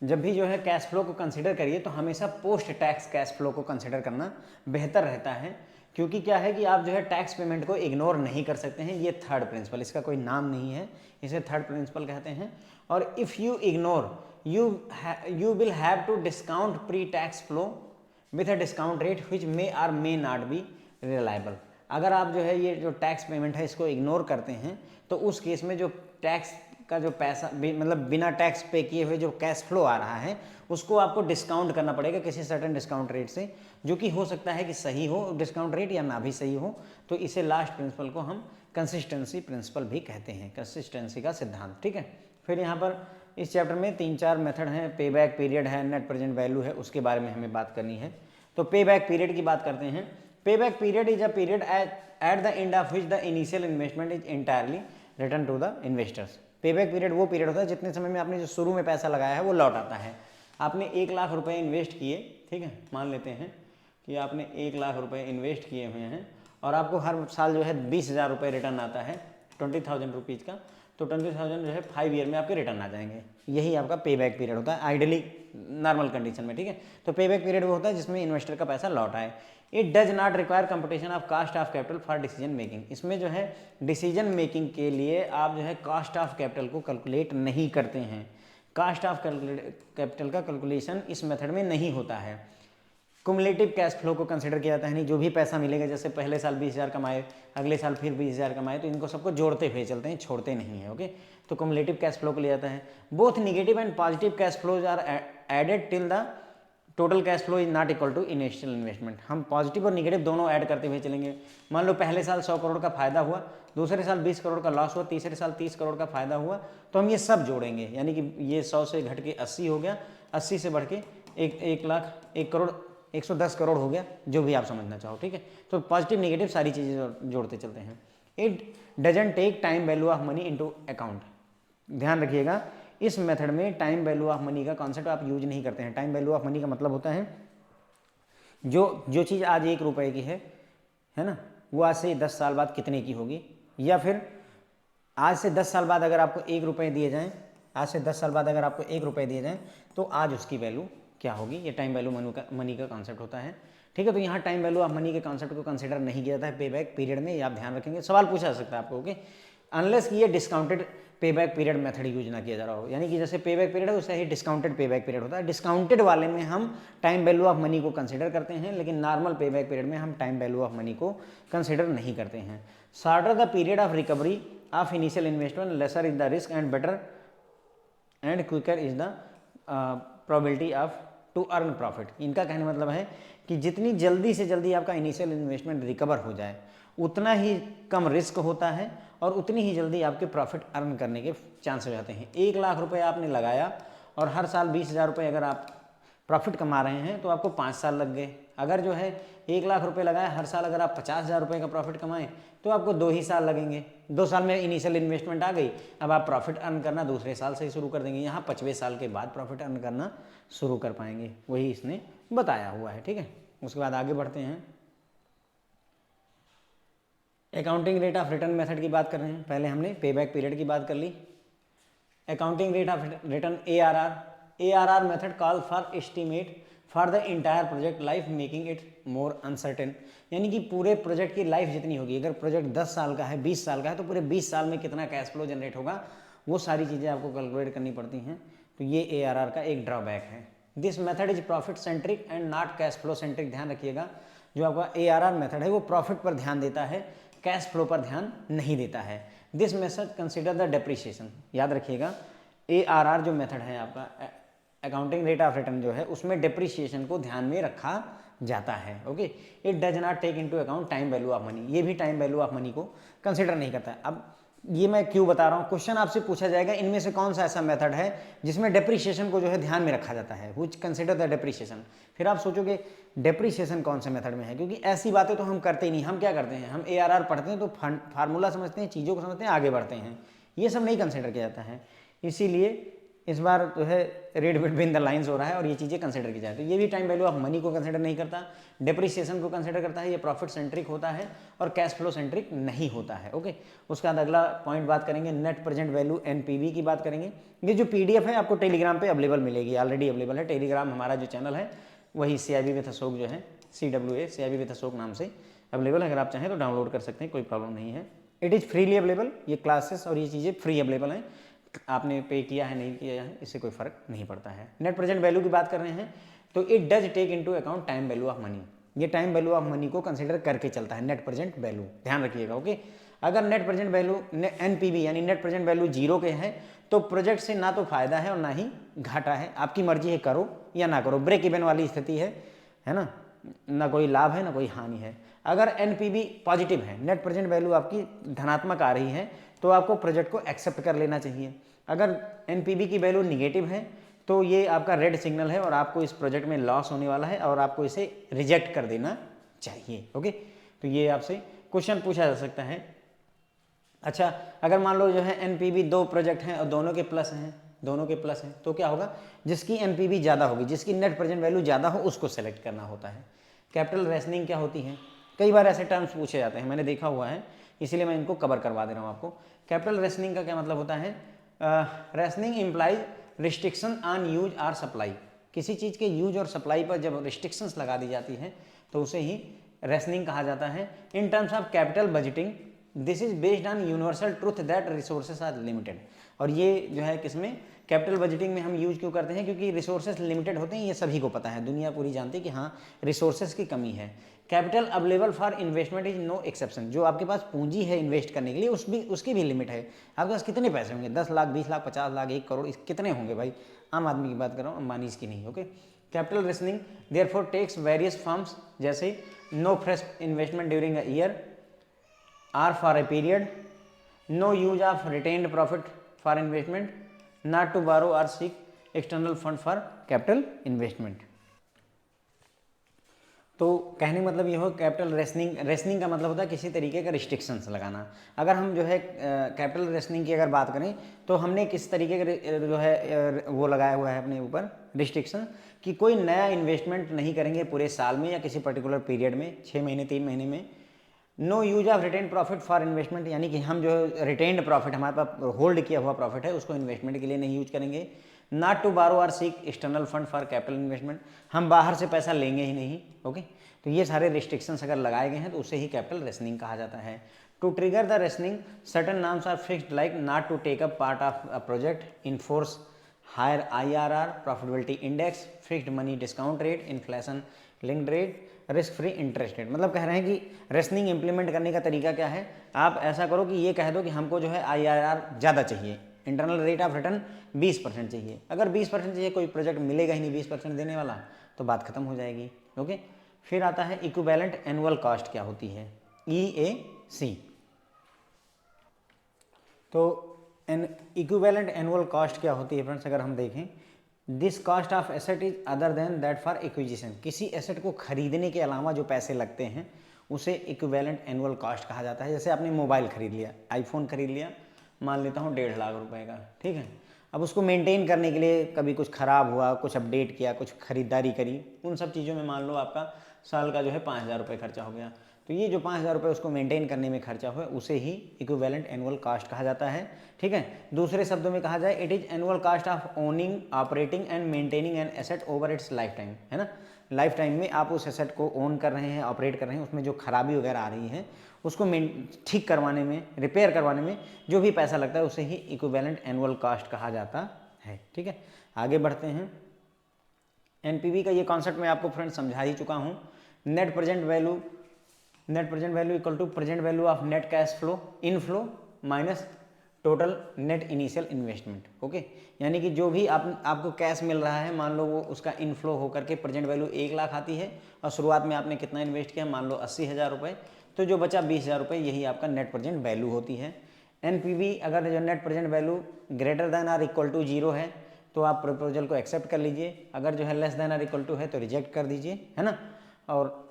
जब भी जो है कैश फ्लो को कंसिडर करिए तो हमेशा पोस्ट टैक्स कैश फ्लो को कंसिडर करना बेहतर रहता है, क्योंकि क्या है कि आप जो है टैक्स पेमेंट को इग्नोर नहीं कर सकते हैं। ये थर्ड प्रिंसिपल, इसका कोई नाम नहीं है, इसे थर्ड प्रिंसिपल कहते हैं। और if you ignore you will have to discount pre-tax flow with a discount rate which may or may not be reliable। अगर आप जो है ये जो टैक्स पेमेंट है इसको इग्नोर करते हैं तो उस केस में जो टैक्स का जो पैसा मतलब बिना टैक्स पे किए हुए जो कैश फ्लो आ रहा है उसको आपको डिस्काउंट करना पड़ेगा किसी सर्टेन डिस्काउंट रेट से, जो कि हो सकता है कि सही हो डिस्काउंट रेट या ना भी सही हो। तो इसे लास्ट प्रिंसिपल को हम कंसिस्टेंसी प्रिंसिपल भी कहते हैं, कंसिस्टेंसी का सिद्धांत, ठीक है। फिर यहाँ पर इस चैप्टर में 3-4 मेथड हैं, पे बैक पीरियड है, नेट प्रेजेंट वैल्यू है, उसके बारे में हमें बात करनी है। तो पे बैक पीरियड की बात करते हैं। Pay back period is a period at the end of which the initial investment is entirely return to the investors. Pay back period वो पीरियड होता है जितने समय में आपने जो शुरू में पैसा लगाया है वो लौट आता है। आपने 1 लाख रुपए इन्वेस्ट किए, ठीक है, मान लेते हैं कि आपने 1 लाख रुपए इन्वेस्ट किए हुए हैं और आपको हर साल जो है 20,000 रुपये रिटर्न आता है, 20,000 रुपीज़ का। तो 20,000 जो है 5 ईयर में आपके रिटर्न आ जाएंगे। यही आपका पे बैक पीरियड होता है आइडियली नॉर्मल कंडीशन में, ठीक है। तो पे बैक पीरियड वो होता है जिसमें इन्वेस्टर का पैसा लौट आए। It does not require competition of cost of capital for decision making. इसमें जो है डिसीजन मेकिंग के लिए आप जो है कास्ट ऑफ कैपिटल को कैलकुलेट नहीं करते हैं। कास्ट ऑफ कैपिटल का कैलकुलेशन इस मेथड में नहीं होता है। कुमुलेटिव कैश फ्लो को कंसिडर किया जाता है, नहीं जो भी पैसा मिलेगा, जैसे पहले साल 20,000 कमाए, अगले साल फिर 20,000 कमाए, तो इनको सबको जोड़ते हुए चलते हैं, छोड़ते नहीं है। ओके, तो कुमुलेटिव कैश फ्लो को लिया जाता है। Both negative and positive cash flows are added till the total cash flow is not equal to initial investment. हम पॉजिटिव और नेगेटिव दोनों ऐड करते हुए चलेंगे। मान लो पहले साल 100 करोड़ का फायदा हुआ, दूसरे साल 20 करोड़ का लॉस हुआ, तीसरे साल 30 करोड़ का फायदा हुआ, तो हम ये सब जोड़ेंगे, यानी कि ये 100 से घट के 80 हो गया, 80 से बढ़ के 1 लाख 1 करोड़ 110 करोड़ हो गया, जो भी आप समझना चाहो। ठीक है, तो पॉजिटिव नेगेटिव सारी चीज़ें जोड़ते चलते हैं। It doesn't take time value of money into account. ध्यान रखिएगा, इस मेथड में टाइम वैल्यू ऑफ मनी का कॉन्सेप्ट आप यूज नहीं करते हैं। टाइम वैल्यू ऑफ मनी का मतलब होता है जो चीज़ आज 1 रुपए की है ना, वो आज से 10 साल बाद कितने की होगी, या फिर आज से 10 साल बाद अगर आपको 1 रुपये दिए जाएँ, आज से 10 साल बाद अगर आपको 1 रुपये दिए जाएँ तो आज उसकी वैल्यू क्या होगी। ये टाइम वैल्यू मनी का कॉन्सेप्ट होता है। ठीक है, तो यहाँ टाइम वैल्यू ऑफ मनी के कॉन्सेप्ट को कंसिडर नहीं किया जाता है पे बैक पीरियड में, ये आप ध्यान रखेंगे। सवाल पूछा जा सकता है आपको, ओके, अनलेस कि ये discounted pay back period method use ना किया जा रहा हो, यानी कि जैसे पे बैक पीरियड है उससे ही डिस्काउंटेड पे बैक पीरियड होता है। डिस्काउंटेड वाले में हम टाइम वैल्यू ऑफ मनी को कंसिडर करते हैं, लेकिन नॉर्मल पे बैक पीरियड में हम टाइम वैल्यू ऑफ मनी को कंसिडर नहीं करते हैं। Shorter the period of recovery of initial investment, lesser is the risk and better and quicker is the probability of to earn profit. इनका कहने मतलब है कि जितनी जल्दी से जल्दी आपका इनिशियल इन्वेस्टमेंट रिकवर हो जाए उतना ही कम रिस्क होता है और उतनी ही जल्दी आपके प्रॉफिट अर्न करने के चांस हो जाते हैं। 1 लाख रुपए आपने लगाया और हर साल 20,000 रुपये अगर आप प्रॉफिट कमा रहे हैं तो आपको 5 साल लग गए। अगर जो है 1 लाख रुपए लगाए, हर साल अगर आप 50,000 रुपये का प्रॉफिट कमाएं तो आपको 2 ही साल लगेंगे। 2 साल में इनिशियल इन्वेस्टमेंट आ गई, अब आप प्रॉफिट अर्न करना दूसरे साल से ही शुरू कर देंगे। यहाँ 5वें साल के बाद प्रॉफिट अर्न करना शुरू कर पाएंगे, वही इसने बताया हुआ है। ठीक है, उसके बाद आगे बढ़ते हैं। Accounting rate of return method की बात कर रहे हैं। पहले हमने पे बैक पीरियड की बात कर ली। Accounting rate of return ARR method call for estimate for the entire project life making it more uncertain, यानी कि पूरे प्रोजेक्ट की लाइफ जितनी होगी, अगर प्रोजेक्ट 10 साल का है, 20 साल का है, तो पूरे 20 साल में कितना कैश फ्लो जनरेट होगा, वो सारी चीज़ें आपको कैलकुलेट करनी पड़ती हैं। तो ये ARR का एक ड्रॉबैक है। This method is profit centric and not cash flow centric. ध्यान रखिएगा, जो आपका ARR मेथड है वो प्रॉफिट पर ध्यान देता है, कैश फ्लो पर ध्यान नहीं देता है। This method consider the depreciation. याद रखिएगा, ARR जो मेथड है आपका अकाउंटिंग रेट ऑफ रिटर्न जो है, उसमें डेप्रिसिएशन को ध्यान में रखा जाता है। Okay, it does not take into account time value of money. ये भी टाइम वैल्यू ऑफ मनी को कंसिडर नहीं करता है। अब ये मैं क्यों बता रहा हूँ, क्वेश्चन आपसे पूछा जाएगा इनमें से कौन सा ऐसा मेथड है जिसमें डेप्रिसिएशन को जो है ध्यान में रखा जाता है, व्हिच कंसिडर द डेप्रिसिएशन। फिर आप सोचोगे डेप्रिसिएशन कौन से मेथड में है, क्योंकि ऐसी बातें तो हम करते ही नहीं। हम क्या करते हैं, हम ARR पढ़ते हैं तो फार्मूला समझते हैं, चीज़ों को समझते हैं, आगे बढ़ते हैं। ये सब नहीं कंसिडर किया जाता है, इसीलिए इस बार जो है रीड बिटवीन द लाइंस हो रहा है और ये चीज़ें कंसिडर की जाए। तो ये भी टाइम वैल्यू ऑफ मनी को कंसिडर नहीं करता, डेप्रिसिएशन को कंसिडर करता है। ये प्रॉफिट सेंट्रिक होता है और कैश फ्लो सेंट्रिक नहीं होता है। ओके, उसके बाद अगला पॉइंट बात करेंगे नेट प्रेजेंट वैल्यू NPV की बात करेंगे। ये जो PDF है आपको टेलीग्राम पे अवेलेबल मिलेगी, ऑलरेडी अवेलेबल है। टेलीग्राम हमारा जो चैनल है वही CIB विद अशोक जो है, CWA CIB विद अशोक नाम से अवेलेबल है। अगर आप चाहें तो डाउनलोड कर सकते हैं, कोई प्रॉब्लम नहीं है। It is freely available. ये क्लासेस और ये चीज़ें फ्री अवेलेबल हैं, आपने पे किया है नहीं किया है इससे कोई फर्क नहीं पड़ता है। नेट प्रेजेंट वैल्यू की बात कर रहे हैं तो it does take into account time value of money. ये टाइम वैल्यू ऑफ मनी को कंसिडर करके चलता है, नेट प्रेजेंट वैल्यू। ध्यान रखिएगा। ओके, अगर नेट प्रेजेंट वैल्यू NPV यानी नेट प्रेजेंट वैल्यू 0 के है तो प्रोजेक्ट से ना तो फायदा है और ना ही घाटा है, आपकी मर्जी है करो या ना करो, ब्रेक इवन वाली स्थिति है ना, ना कोई लाभ है ना कोई हानि है। अगर NPV पॉजिटिव है, नेट प्रेजेंट वैल्यू आपकी धनात्मक आ रही है, तो आपको प्रोजेक्ट को एक्सेप्ट कर लेना चाहिए। अगर NPV की वैल्यू निगेटिव है तो ये आपका रेड सिग्नल है और आपको इस प्रोजेक्ट में लॉस होने वाला है और आपको इसे रिजेक्ट कर देना चाहिए। ओके, तो ये आपसे क्वेश्चन पूछा जा सकता है। अच्छा, अगर मान लो जो है NPV 2 प्रोजेक्ट हैं और दोनों के प्लस हैं, तो क्या होगा, जिसकी NPV ज़्यादा होगी, जिसकी नेट प्रेजेंट वैल्यू ज़्यादा हो, उसको सेलेक्ट करना होता है। कैपिटल रेशनिंग क्या होती है, कई बार ऐसे टर्म्स पूछे जाते हैं, मैंने देखा हुआ है, इसीलिए मैं इनको कवर करवा दे रहा हूँ आपको। कैपिटल रेशनिंग का क्या मतलब होता है, rationing implies restriction on use और सप्लाई। किसी चीज़ के यूज और सप्लाई पर जब रिस्ट्रिक्शंस लगा दी जाती हैं तो उसे ही रेशनिंग कहा जाता है। In terms of capital budgeting this is based on universal truth that resources are limited. और ये जो है किसमें, कैपिटल बजटिंग में हम यूज क्यों करते हैं, क्योंकि रिसोर्सेज लिमिटेड होते हैं, ये सभी को पता है, दुनिया पूरी जानती है कि हाँ रिसोर्सेज की कमी है। Capital available for investment is no exception, जो आपके पास पूंजी है इन्वेस्ट करने के लिए उसकी भी लिमिट है। आपके पास कितने पैसे होंगे, 10 लाख, 20 लाख, 50 लाख, 1 करोड़, कितने होंगे भाई, आम आदमी की बात कर रहा हूँ, अंबानीज की नहीं। Okay, capital rationing therefore takes various forms, जैसे no fresh investment during a year or for a period, no use of retained profit for investment, not to borrow or seek external fund for capital investment। तो कहने का मतलब ये हो, capital rationing का मतलब होता है किसी तरीके का रिस्ट्रिक्शंस लगाना। अगर हम जो है कैपिटल रेशनिंग की अगर बात करें तो हमने किस तरीके का जो है वो लगाया हुआ है अपने ऊपर रिस्ट्रिक्शन, कि कोई नया इन्वेस्टमेंट नहीं करेंगे पूरे साल में या किसी पर्टिकुलर पीरियड में, 6 महीने 3 महीने में। No use of retain profit for investment, यानी कि हम जो रिटेन्ड प्रॉफिट हमारे पास होल्ड किया हुआ प्रॉफिट है उसको इन्वेस्टमेंट के लिए नहीं यूज करेंगे। Not to borrow or seek external fund for capital investment, हम बाहर से पैसा लेंगे ही नहीं। ओके, तो ये सारे रिस्ट्रिक्शंस अगर लगाए गए हैं तो उसे ही कैपिटल रेशनिंग कहा जाता है। To trigger the rationing certain norms are fixed, like not to take up part of a project, enforce higher IRR, profitability index, fixed money discount rate, inflation linked rate, risk free interest rate. मतलब कह रहे हैं कि rationing implement करने का तरीका क्या है, आप ऐसा करो कि ये कह दो कि हमको जो है IRR ज़्यादा चाहिए, इंटरनल रेट ऑफ रिटर्न 20% चाहिए। अगर 20% चाहिए, कोई प्रोजेक्ट मिलेगा ही नहीं 20% देने वाला, तो बात खत्म हो जाएगी। ओके, फिर आता है इक्विवेलेंट एनुअल कॉस्ट क्या होती है, EAC। तो एन इक्विवेलेंट एनुअल कॉस्ट क्या होती है फ्रेंड्स, अगर हम देखें, this cost of asset is other than that for acquisition, किसी एसेट को खरीदने के अलावा जो पैसे लगते हैं उसे इक्विवेलेंट एनुअल कॉस्ट कहा जाता है। जैसे आपने मोबाइल खरीद लिया, आईफोन खरीद लिया, मान लेता हूँ 1.5 लाख रुपए का, ठीक है। अब उसको मेंटेन करने के लिए कभी कुछ ख़राब हुआ, कुछ अपडेट किया, कुछ खरीदारी करी, उन सब चीज़ों में मान लो आपका साल का जो है 5,000 रुपये खर्चा हो गया। तो ये जो 5,000 रुपये उसको मेंटेन करने में खर्चा हुआ उसे ही इक्विवेलेंट एनुअल कॉस्ट कहा जाता है, ठीक है। दूसरे शब्दों में कहा जाए, it is annual cost of owning, operating and maintaining an asset over it's life time, है ना। लाइफ टाइम में आप उस एसेट को ओन कर रहे हैं, ऑपरेट कर रहे हैं, उसमें जो खराबी वगैरह आ रही है उसको ठीक करवाने में, रिपेयर करवाने में जो भी पैसा लगता है उसे ही इक्विवेलेंट एनुअल कॉस्ट कहा जाता है, ठीक है। आगे बढ़ते हैं। NPV का ये कॉन्सेप्ट मैं आपको फ्रेंड समझा ही चुका हूँ। Net present value equal to present value of net cash flow inflow minus total net initial investment. Okay, यानी कि जो भी आपको कैश मिल रहा है, मान लो वो उसका इनफ्लो होकर के प्रेजेंट वैल्यू 1 लाख आती है और शुरुआत में आपने कितना इन्वेस्ट किया, मान लो 80,000 रुपये, तो जो बचा 20,000 रुपये, यही आपका नेट प्रेजेंट वैल्यू होती है। NPV अगर जो net present value greater than or equal to 0 है तो आप प्रपोजल को एक्सेप्ट कर लीजिए, अगर जो है less than or equal to है तो रिजेक्ट कर दीजिए, है ना। और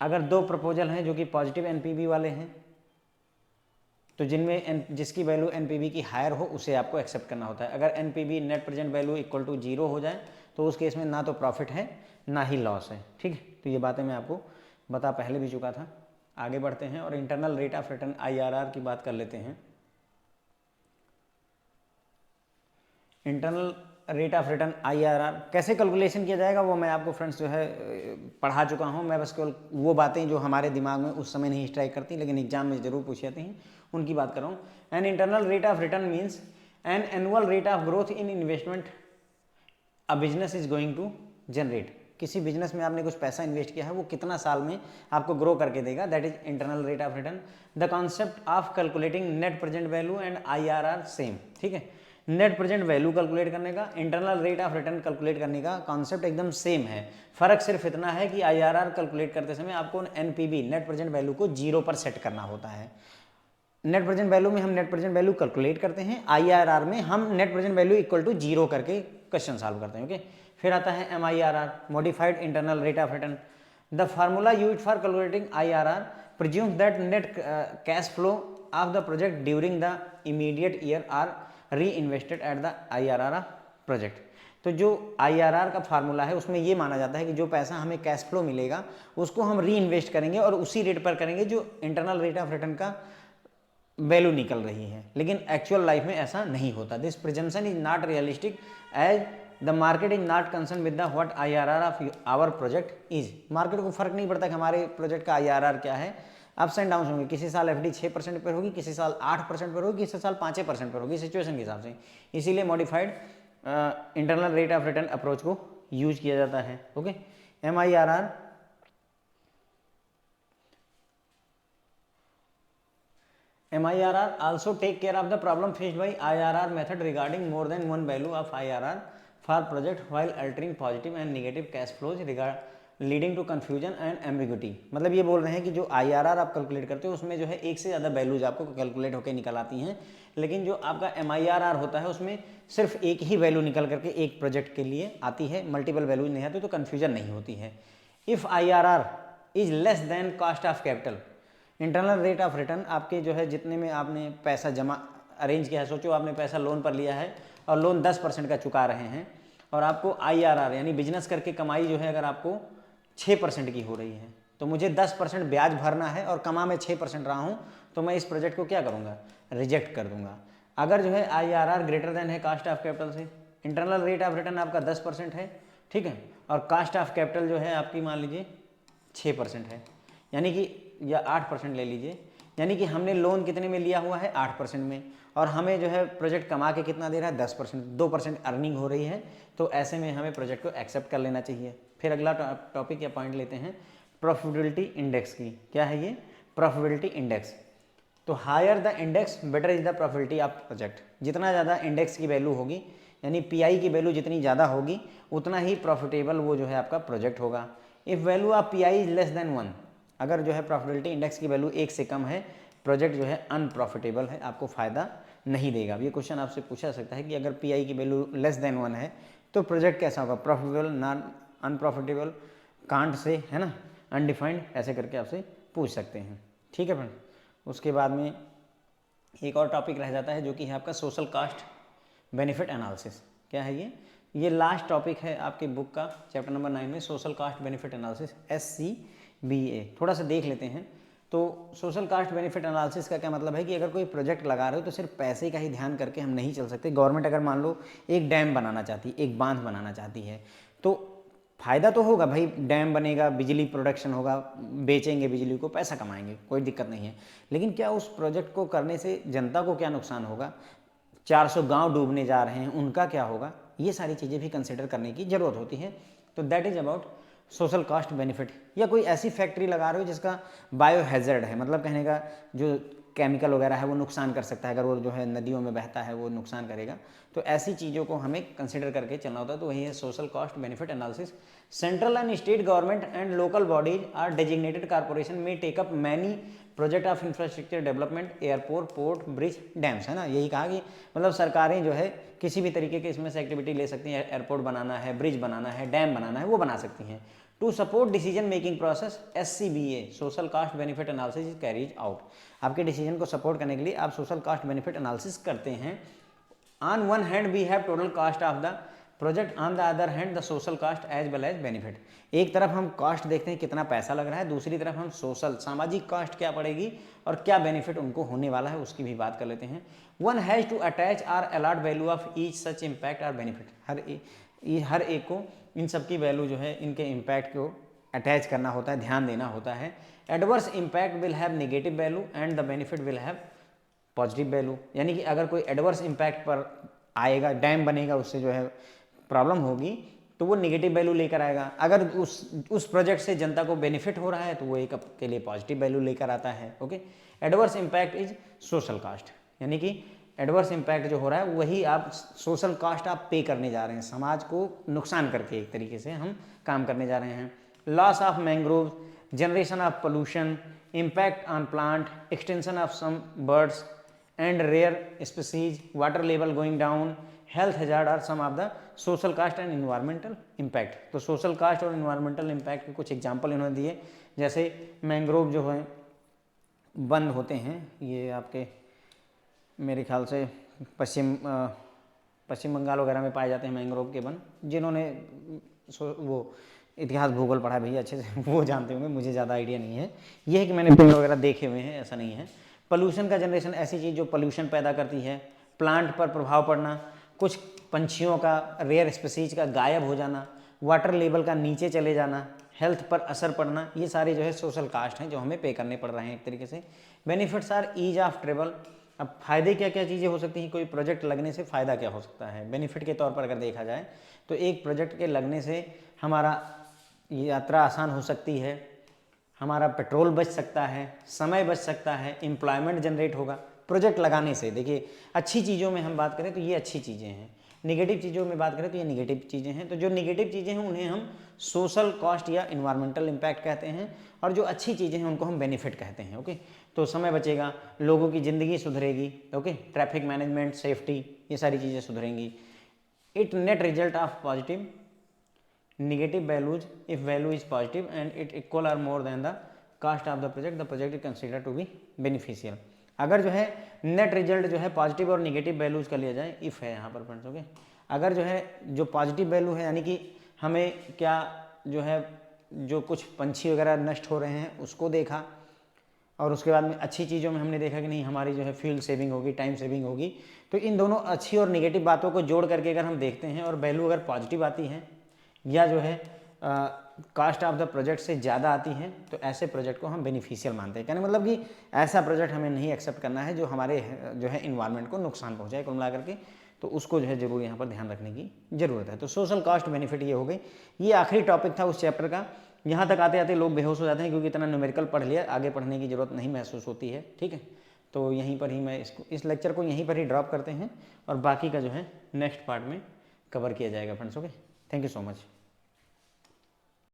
अगर 2 प्रपोजल हैं जो कि पॉजिटिव NPV वाले हैं, तो जिनमें जिसकी वैल्यू NPV की हायर हो उसे आपको एक्सेप्ट करना होता है। अगर NPV net present value equal to 0 हो जाए तो उस केस में ना तो प्रॉफिट है ना ही लॉस है, ठीक है। तो ये बातें मैं आपको बता पहले भी चुका था। आगे बढ़ते हैं और internal rate of return IRR की बात कर लेते हैं। Internal rate of return IRR कैसे कैलकुलेशन किया जाएगा वो मैं आपको फ्रेंड्स जो है पढ़ा चुका हूँ। मैं बस केवल वो बातें जो हमारे दिमाग में उस समय नहीं स्ट्राइक करती लेकिन एग्जाम में जरूर पूछ जाती हैं उनकी बात कर रहा हूँ। An internal rate of return means an annual rate of growth in investment a business is going to generate. किसी बिजनेस में आपने कुछ पैसा इन्वेस्ट किया है वो कितना साल में आपको ग्रो करके देगा, that is internal rate of return. The concept of calculating net present value and IRR same, ठीक है। नेट प्रेजेंट वैल्यू कैलकुलेट करने का, internal rate of return calculate करने का कॉन्सेप्ट एकदम सेम है। फर्क सिर्फ इतना है कि IRR कैलकुलेट करते समय आपको NPV नेट प्रेजेंट वैल्यू को 0 पर सेट करना होता है। नेट प्रेजेंट वैल्यू में हम नेट प्रेजेंट वैल्यू कैलकुलेट करते हैं, IRR में हम net present value equal to 0 करके क्वेश्चन सॉल्व करते हैं। ओके, फिर आता है MIRR modified internal rate of return. The formula used for calculating IRR presumes that net cash flow of the project during the immediate year are reinvested at the IRR of project। तो जो IRR का formula है उसमें ये माना जाता है कि जो पैसा हमें कैश फ्लो मिलेगा उसको हम री इन्वेस्ट करेंगे और उसी रेट पर करेंगे जो इंटरनल रेट ऑफ रिटर्न का वैल्यू निकल रही है, लेकिन एक्चुअल लाइफ में ऐसा नहीं होता। This presumption is not realistic as the market is not concern with the what IRR of our project is. Market को फर्क नहीं पड़ता कि हमारे प्रोजेक्ट का IRR क्या है, अप्स एंड डाउन होंगे, किसी साल एफडी 6% पर होगी, किसी साल 8% पर होगी, किसी साल 5% पर होगी, सिचुएशन के हिसाब से। इसीलिए modified internal rate of return approach को यूज किया जाता है। Okay, MIRR also take care of the problem faced by IRR method regarding more than one value of IRR for project while altering positive and negative cash flows leading to confusion and ambiguity। मतलब ये बोल रहे हैं कि जो IRR आप calculate करते हो उसमें जो है एक से ज़्यादा वैल्यूज आपको कैलकुलेट होकर निकल आती हैं, लेकिन जो आपका MIRR होता है उसमें सिर्फ एक ही वैल्यू निकल करके एक प्रोजेक्ट के लिए आती है, मल्टीपल वैल्यूज नहीं आती, तो कन्फ्यूजन नहीं होती है। If IRR is less than cost of capital, internal rate of return आपके जो है जितने में आपने पैसा जमा अरेंज किया है, सोचो आपने पैसा लोन पर लिया है और लोन 10% का चुका रहे हैं, और आपको IRR यानी बिजनेस करके कमाई जो है अगर आपको 6% की हो रही है, तो मुझे 10% ब्याज भरना है और कमा मैं 6% रहा हूँ, तो मैं इस प्रोजेक्ट को क्या करूँगा, रिजेक्ट कर दूंगा। अगर जो है IRR ग्रेटर देन है कॉस्ट ऑफ कैपिटल से, इंटरनल रेट ऑफ रिटर्न आपका 10% है, ठीक है, और कॉस्ट ऑफ कैपिटल जो है आपकी मान लीजिए 6% है, यानी कि या 8% ले लीजिए, यानी कि हमने लोन कितने में लिया हुआ है, 8% में, और हमें जो है प्रोजेक्ट कमा के कितना दे रहा है, 10%, 2% अर्निंग हो रही है, तो ऐसे में हमें प्रोजेक्ट को एक्सेप्ट कर लेना चाहिए। फिर अगला टॉपिक या पॉइंट लेते हैं प्रॉफिटेबिलिटी इंडेक्स की। क्या है ये, प्रॉफिटेबिलिटी इंडेक्स। तो higher the index better is the profitability of project. जितना ज़्यादा इंडेक्स की वैल्यू होगी, यानी PI की वैल्यू जितनी ज़्यादा होगी उतना ही प्रॉफिटेबल वो जो है आपका प्रोजेक्ट होगा। If value of PI is less than 1, अगर जो है प्रॉफिटेबिलिटी इंडेक्स की वैल्यू 1 से कम है, प्रोजेक्ट जो है अनप्रॉफिटेबल है, आपको फ़ायदा नहीं देगा। ये क्वेश्चन आपसे पूछा सकता है कि अगर PI की वैल्यू लेस देन 1 है तो प्रोजेक्ट कैसा होगा, profitable, non unprofitable, can't say, है ना, अनडिफाइंड, ऐसे करके आपसे पूछ सकते हैं। ठीक है फ्रेंड, उसके बाद में एक और टॉपिक रह जाता है जो कि है आपका सोशल कास्ट बेनिफिट एनालिसिस। क्या है ये लास्ट टॉपिक है आपके बुक का चैप्टर नंबर 9 में, social cost benefit analysis, SCBA। थोड़ा सा देख लेते हैं। तो सोशल कास्ट बेनिफिट एनालिसिस का क्या मतलब है कि अगर कोई प्रोजेक्ट लगा रहे हो तो सिर्फ पैसे का ही ध्यान करके हम नहीं चल सकते। गवर्नमेंट अगर मान लो एक डैम बनाना चाहती है, एक बांध बनाना चाहती है, तो फ़ायदा तो होगा भाई, डैम बनेगा, बिजली प्रोडक्शन होगा, बेचेंगे बिजली को, पैसा कमाएंगे, कोई दिक्कत नहीं है, लेकिन क्या उस प्रोजेक्ट को करने से जनता को क्या नुकसान होगा, 400 गांव डूबने जा रहे हैं, उनका क्या होगा, ये सारी चीज़ें भी कंसिडर करने की ज़रूरत होती है। तो that is about social cost benefit. या कोई ऐसी फैक्ट्री लगा रहे हो जिसका बायो हैजर्ड है, मतलब कहने का जो केमिकल वगैरह है वो नुकसान कर सकता है, अगर वो जो है नदियों में बहता है वो नुकसान करेगा, तो ऐसी चीज़ों को हमें कंसिडर करके चलना होता है। तो वही है social cost benefit analysis. Central and state government and local bodies or designated corporation may take up many project of infrastructure development, airport, port, bridge, dams, है ना। यही कहा कि मतलब सरकारें जो है किसी भी तरीके के इसमें से एक्टिविटी ले सकती हैं, एयरपोर्ट बनाना है, ब्रिज बनाना है, डैम बनाना है, वो बना सकती हैं। To support decision making process, SCBA social cost benefit analysis is carries out. आपके डिसीजन को सपोर्ट करने के लिए आप सोशल कास्ट बेनिफिट एनालिसिस करते हैं। On one hand we have total cost of the project, on the other hand the social cost as well as benefit. एक तरफ हम कास्ट देखते हैं कितना पैसा लग रहा है, दूसरी तरफ हम सोशल सामाजिक कास्ट क्या पड़ेगी और क्या बेनिफिट उनको होने वाला है उसकी भी बात कर लेते हैं। One has to attach or allot value of each such impact or benefit. हर एक को इन सब की वैल्यू जो है इनके इम्पैक्ट को अटैच करना होता है, ध्यान देना होता है। Adverse impact will have negative value and the benefit will have positive value. यानी कि अगर कोई एडवर्स इम्पैक्ट पर आएगा, डैम बनेगा, उससे जो है प्रॉब्लम होगी, तो वो नेगेटिव वैल्यू लेकर आएगा। अगर उस प्रोजेक्ट से जनता को बेनिफिट हो रहा है तो वो एक के लिए पॉजिटिव वैल्यू लेकर आता है। Okay, adverse impact is social cost, यानी कि एडवर्स इम्पैक्ट जो हो रहा है वही आप सोशल कास्ट आप पे करने जा रहे हैं, समाज को नुकसान करके एक तरीके से हम काम करने जा रहे हैं। Loss of mangrove, generation of pollution, impact on plant, extension of some birds and rare species, water level going down, health hazard are some of the social cost and environmental impact. तो social cost और environmental impact के कुछ example इन्होंने दिए, जैसे mangrove जो है बंद होते हैं, ये आपके मेरे ख्याल से पश्चिम बंगाल वगैरह में पाए जाते हैं मैंग्रोव के वन। जिन्होंने वो इतिहास भूगोल पढ़ा है भैया अच्छे से वो जानते होंगे, मुझे ज़्यादा आइडिया नहीं है। ये है कि मैंने पेड़ वगैरह देखे हुए हैं, ऐसा नहीं है। पोल्यूशन का जनरेशन, ऐसी चीज़ जो पोल्यूशन पैदा करती है। प्लांट पर प्रभाव पड़ना, कुछ पंछियों का, रेयर स्पीसीज का गायब हो जाना, वाटर लेवल का नीचे चले जाना, हेल्थ पर असर पड़ना, ये सारे जो है सोशल कास्ट हैं जो हमें पे करने पड़ रहे हैं एक तरीके से। Benefits are ease of travel. अब फायदे क्या क्या चीज़ें हो सकती हैं, कोई प्रोजेक्ट लगने से फ़ायदा क्या हो सकता है बेनिफिट के तौर पर अगर देखा जाए तो एक प्रोजेक्ट के लगने से हमारा यात्रा आसान हो सकती है, हमारा पेट्रोल बच सकता है, समय बच सकता है, एम्प्लॉयमेंट जनरेट होगा प्रोजेक्ट लगाने से। देखिए अच्छी चीज़ों में हम बात करें तो ये अच्छी चीज़ें हैं, निगेटिव चीज़ों में बात करें तो ये निगेटिव चीज़ें हैं। तो जो निगेटिव चीज़ें हैं उन्हें हम सोशल कॉस्ट या इन्वायरमेंटल इम्पैक्ट कहते हैं, और जो अच्छी चीज़ें हैं उनको हम बेनिफिट कहते हैं। ओके, तो समय बचेगा, लोगों की ज़िंदगी सुधरेगी, ओके, ट्रैफिक मैनेजमेंट, सेफ्टी, ये सारी चीज़ें सुधरेंगी। It net result of positive negative values if value is positive and it equal or more than the cost of the project is considered to be beneficial। अगर जो है net result जो है positive और निगेटिव वैल्यूज़ का लिया जाए, if है यहाँ पर फ्रेंड्स, ओके, अगर जो है जो पॉजिटिव वैल्यू है यानी कि हमें क्या जो है जो कुछ पंछी वगैरह नष्ट हो रहे हैं उसको देखा, और उसके बाद में अच्छी चीज़ों में हमने देखा कि नहीं हमारी जो है फ्यूल सेविंग होगी, टाइम सेविंग होगी। तो इन दोनों अच्छी और निगेटिव बातों को जोड़ करके अगर हम देखते हैं और वैल्यू अगर पॉजिटिव आती है या जो है कास्ट ऑफ द प्रोजेक्ट से ज़्यादा आती हैं, तो ऐसे प्रोजेक्ट को हम बेनिफिशियल मानते हैं। कहने मतलब कि ऐसा प्रोजेक्ट हमें नहीं एक्सेप्ट करना है जो हमारे जो है इन्वायरमेंट को नुकसान पहुंचाए कुल मिला करके, तो उसको जो है ज़रूर यहाँ पर ध्यान रखने की ज़रूरत है। तो सोशल कॉस्ट बेनिफिट ये हो गई, ये आखिरी टॉपिक था उस चैप्टर का। यहाँ तक आते आते लोग बेहोश हो जाते हैं क्योंकि इतना न्यूमेरिकल पढ़ लिया, आगे पढ़ने की ज़रूरत नहीं महसूस होती है। ठीक है, तो यहीं पर ही मैं इस लेक्चर को यहीं पर ही ड्रॉप करते हैं और बाकी का जो है नेक्स्ट पार्ट में कवर किया जाएगा friends. Okay, thank you so much.